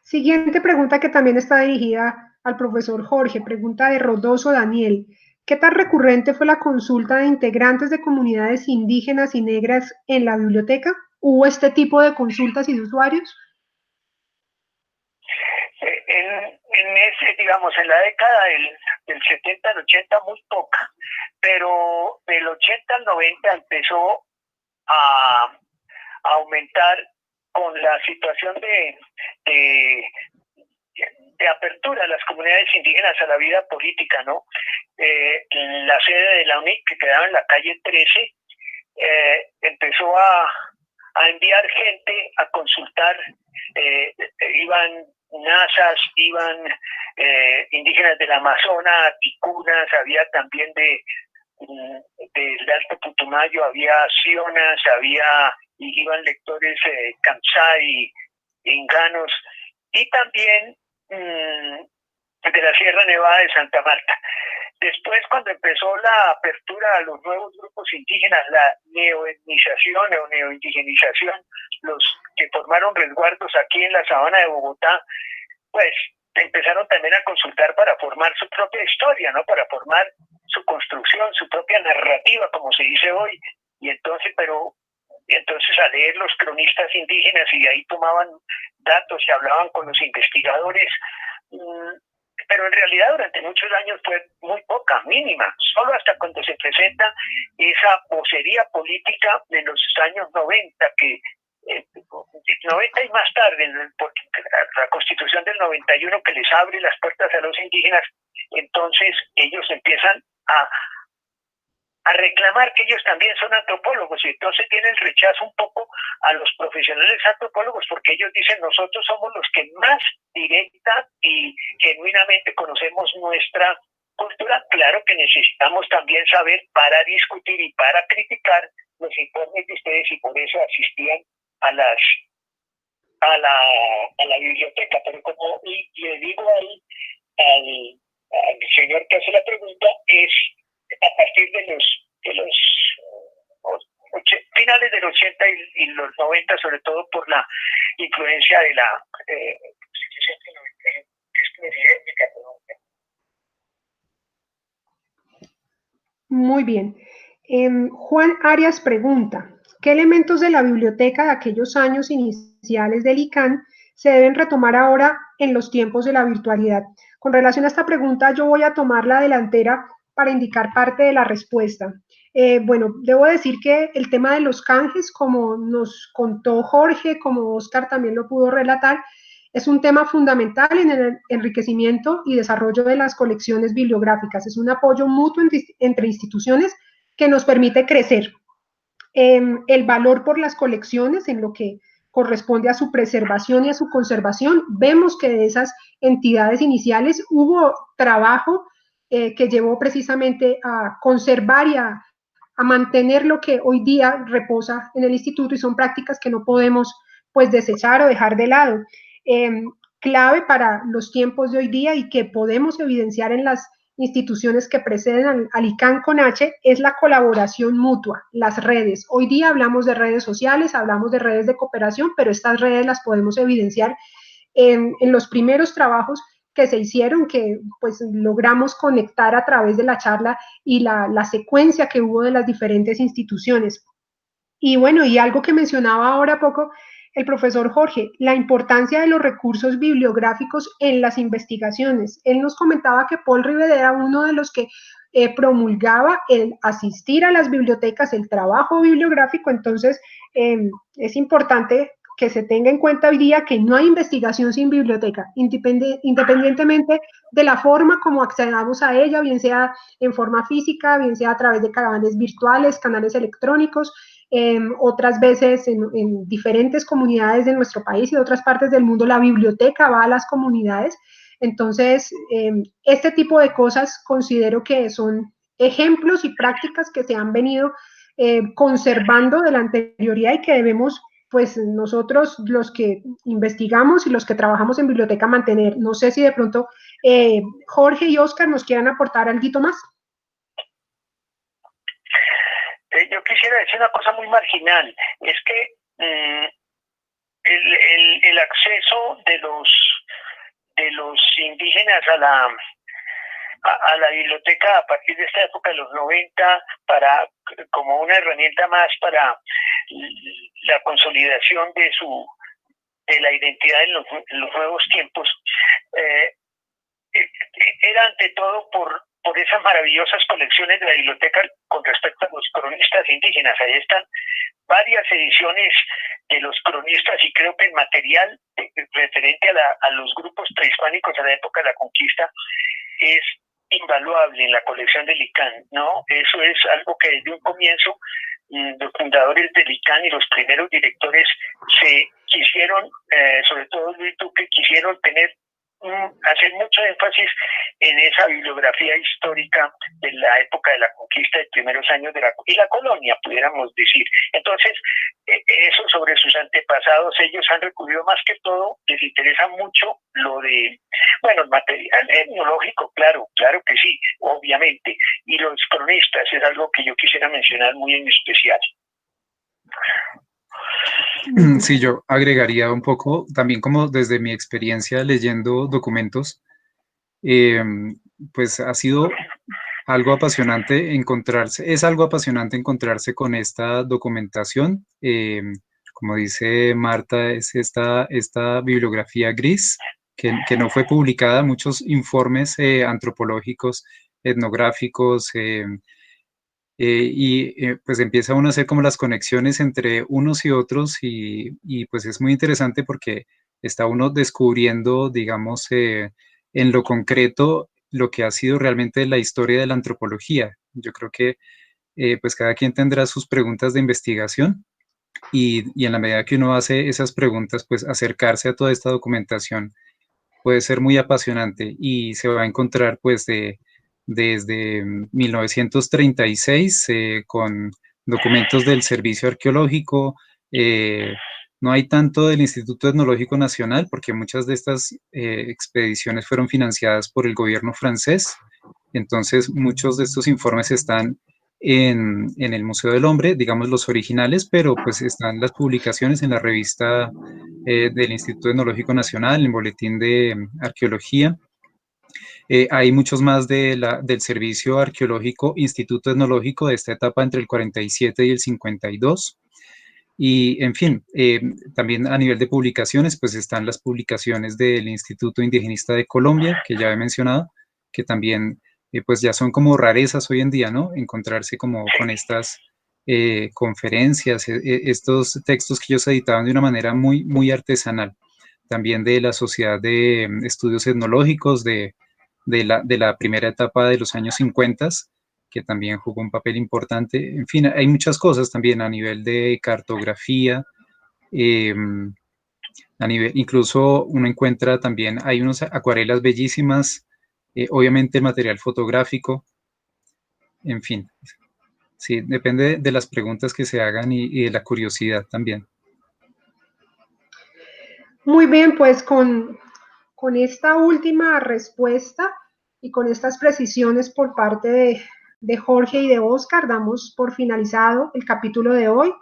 Speaker 1: Siguiente pregunta que también está dirigida al profesor Jorge, pregunta de Rodoso Daniel. ¿Qué tan recurrente fue la consulta de integrantes de comunidades indígenas y negras en la biblioteca? ¿Hubo este tipo de consultas y de usuarios?
Speaker 3: En la década del 70 al 80 muy poca, pero del 80 al 90 empezó a aumentar con la situación de apertura de las comunidades indígenas a la vida política, ¿no? La sede de la UNIC, que quedaba en la calle 13, empezó a enviar gente a consultar. Iban nazas, iban indígenas del Amazonas, ticunas, había también del Alto Putumayo, había sionas, iban lectores Kamsá y inganos, y también de la Sierra Nevada de Santa Marta. Después, cuando empezó la apertura a los nuevos grupos indígenas, la neoetnización o neoindigenización, los que formaron resguardos aquí en la sabana de Bogotá, pues empezaron también a consultar para formar su propia historia, ¿no? Para formar su construcción, su propia narrativa, como se dice hoy. Y entonces a leer los cronistas indígenas, y de ahí tomaban datos y hablaban con los investigadores. Pero en realidad durante muchos años fue muy poca, mínima, solo hasta cuando se presenta esa vocería política de los años 90, 90 y más tarde, porque la Constitución del 91 que les abre las puertas a los indígenas, entonces ellos empiezan a reclamar que ellos también son antropólogos, y entonces tienen rechazo un poco a los profesionales antropólogos, porque ellos dicen: nosotros somos los que más directa y genuinamente conocemos nuestra cultura. Claro que necesitamos también saber para discutir y para criticar los informes de ustedes, y por eso asistían a la biblioteca. Pero como le digo ahí al señor que hace la pregunta, es a partir de los finales del 80 y los 90, sobre todo por la influencia de la Constitución del 91, que es pluriétnica.
Speaker 1: Muy bien. Juan Arias pregunta: ¿qué elementos de la biblioteca de aquellos años iniciales del ICANN se deben retomar ahora en los tiempos de la virtualidad? Con relación a esta pregunta, yo voy a tomar la delantera para indicar parte de la respuesta. Bueno, debo decir que el tema de los canjes, como nos contó Jorge, como Oscar también lo pudo relatar, es un tema fundamental en el enriquecimiento y desarrollo de las colecciones bibliográficas. Es un apoyo mutuo entre instituciones que nos permite crecer. El valor por las colecciones, en lo que corresponde a su preservación y a su conservación, vemos que de esas entidades iniciales hubo trabajo que llevó precisamente a conservar y a mantener lo que hoy día reposa en el instituto, y son prácticas que no podemos pues desechar o dejar de lado. Clave para los tiempos de hoy día, y que podemos evidenciar en las instituciones que preceden al ICANN con H, es la colaboración mutua, las redes. Hoy día hablamos de redes sociales, hablamos de redes de cooperación, pero estas redes las podemos evidenciar en los primeros trabajos que se hicieron, que pues logramos conectar a través de la charla y la secuencia que hubo de las diferentes instituciones. Y bueno, y algo que mencionaba ahora poco el profesor Jorge, la importancia de los recursos bibliográficos en las investigaciones. Él nos comentaba que Paul Rivera era uno de los que promulgaba el asistir a las bibliotecas, el trabajo bibliográfico. Entonces, es importante que se tenga en cuenta hoy día que no hay investigación sin biblioteca, independientemente de la forma como accedamos a ella, bien sea en forma física, bien sea a través de caravanas virtuales, canales electrónicos, otras veces en diferentes comunidades de nuestro país y de otras partes del mundo, la biblioteca va a las comunidades. Entonces, este tipo de cosas considero que son ejemplos y prácticas que se han venido conservando de la anterioridad, y que debemos, pues nosotros los que investigamos y los que trabajamos en biblioteca, mantener. No sé si de pronto Jorge y Oscar nos quieran aportar algo más.
Speaker 3: Yo quisiera decir una cosa muy marginal, es que el acceso de los indígenas a la biblioteca a partir de esta época de los 90, como una herramienta más para la consolidación de la identidad en los nuevos tiempos, era ante todo por esas maravillosas colecciones de la biblioteca con respecto a los cronistas indígenas. Ahí están varias ediciones de los cronistas, y creo que el material referente a los grupos prehispánicos a la época de la conquista es invaluable en la colección del ICANN, ¿no? Eso es algo que desde un comienzo los fundadores del ICANN y los primeros directores se quisieron, sobre todo Luis Duque, quisieron tener hacer mucho énfasis en esa bibliografía histórica de la época de la conquista, de primeros años de la colonia, pudiéramos decir. Entonces, eso sobre sus antepasados, ellos han recurrido más que todo, les interesa mucho lo de, bueno, el material etnológico, claro que sí, obviamente, y los cronistas es algo que yo quisiera mencionar muy en especial.
Speaker 2: Sí, yo agregaría un poco, también como desde mi experiencia leyendo documentos, pues ha sido algo apasionante es algo apasionante encontrarse con esta documentación. Como dice Marta, es esta bibliografía gris que no fue publicada, muchos informes antropológicos, etnográficos, pues empieza uno a hacer como las conexiones entre unos y otros y pues es muy interesante porque está uno descubriendo, digamos, en lo concreto lo que ha sido realmente la historia de la antropología. Yo creo que pues cada quien tendrá sus preguntas de investigación y en la medida que uno hace esas preguntas, pues acercarse a toda esta documentación puede ser muy apasionante y se va a encontrar pues desde 1936 con documentos del Servicio Arqueológico. No hay tanto del Instituto Etnológico Nacional porque muchas de estas expediciones fueron financiadas por el gobierno francés. Entonces muchos de estos informes están en el Museo del Hombre, digamos los originales, pero pues están las publicaciones en la revista del Instituto Etnológico Nacional, el Boletín de Arqueología. Hay muchos más del Servicio Arqueológico Instituto Etnológico de esta etapa entre el 47 y el 52. Y, en fin, también a nivel de publicaciones, pues están las publicaciones del Instituto Indigenista de Colombia, que ya he mencionado, que también, pues ya son como rarezas hoy en día, ¿no? Encontrarse como con estas conferencias, estos textos que ellos editaban de una manera muy, muy artesanal. También de la Sociedad de Estudios Etnológicos de la primera etapa de los años 50, que también jugó un papel importante. En fin, hay muchas cosas también a nivel de cartografía, a nivel, incluso uno encuentra también, hay unas acuarelas bellísimas, obviamente material fotográfico, en fin. Sí, depende de las preguntas que se hagan y de la curiosidad también.
Speaker 1: Muy bien, pues con esta última respuesta y con estas precisiones por parte de Jorge y de Oscar, damos por finalizado el capítulo de hoy.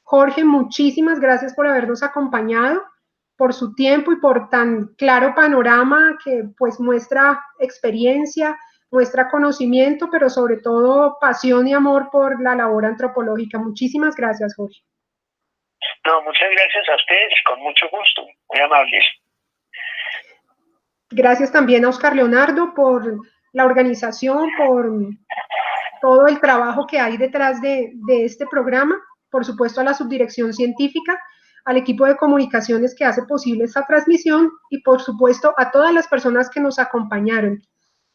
Speaker 1: Jorge, muchísimas gracias por habernos acompañado, por su tiempo y por tan claro panorama que pues muestra experiencia, muestra conocimiento, pero sobre todo pasión y amor por la labor antropológica. Muchísimas gracias, Jorge.
Speaker 3: No, muchas gracias a ustedes, con mucho gusto, muy amables.
Speaker 1: Gracias también a Oscar Leonardo por la organización, por todo el trabajo que hay detrás de este programa, por supuesto a la subdirección científica, al equipo de comunicaciones que hace posible esta transmisión y por supuesto a todas las personas que nos acompañaron.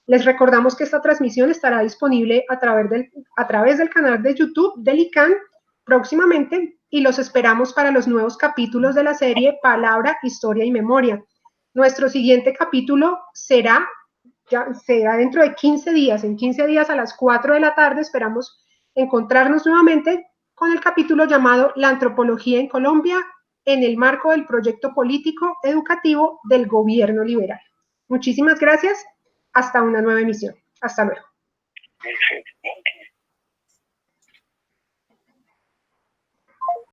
Speaker 1: Les recordamos que esta transmisión estará disponible a través del canal de YouTube del ICANN próximamente y los esperamos para los nuevos capítulos de la serie Palabra, Historia y Memoria. Nuestro siguiente capítulo será dentro de 15 días. En 15 días a las 4 de la tarde esperamos encontrarnos nuevamente con el capítulo llamado La antropología en Colombia en el marco del proyecto político educativo del gobierno liberal. Muchísimas gracias. Hasta una nueva emisión. Hasta luego.
Speaker 3: Perfecto.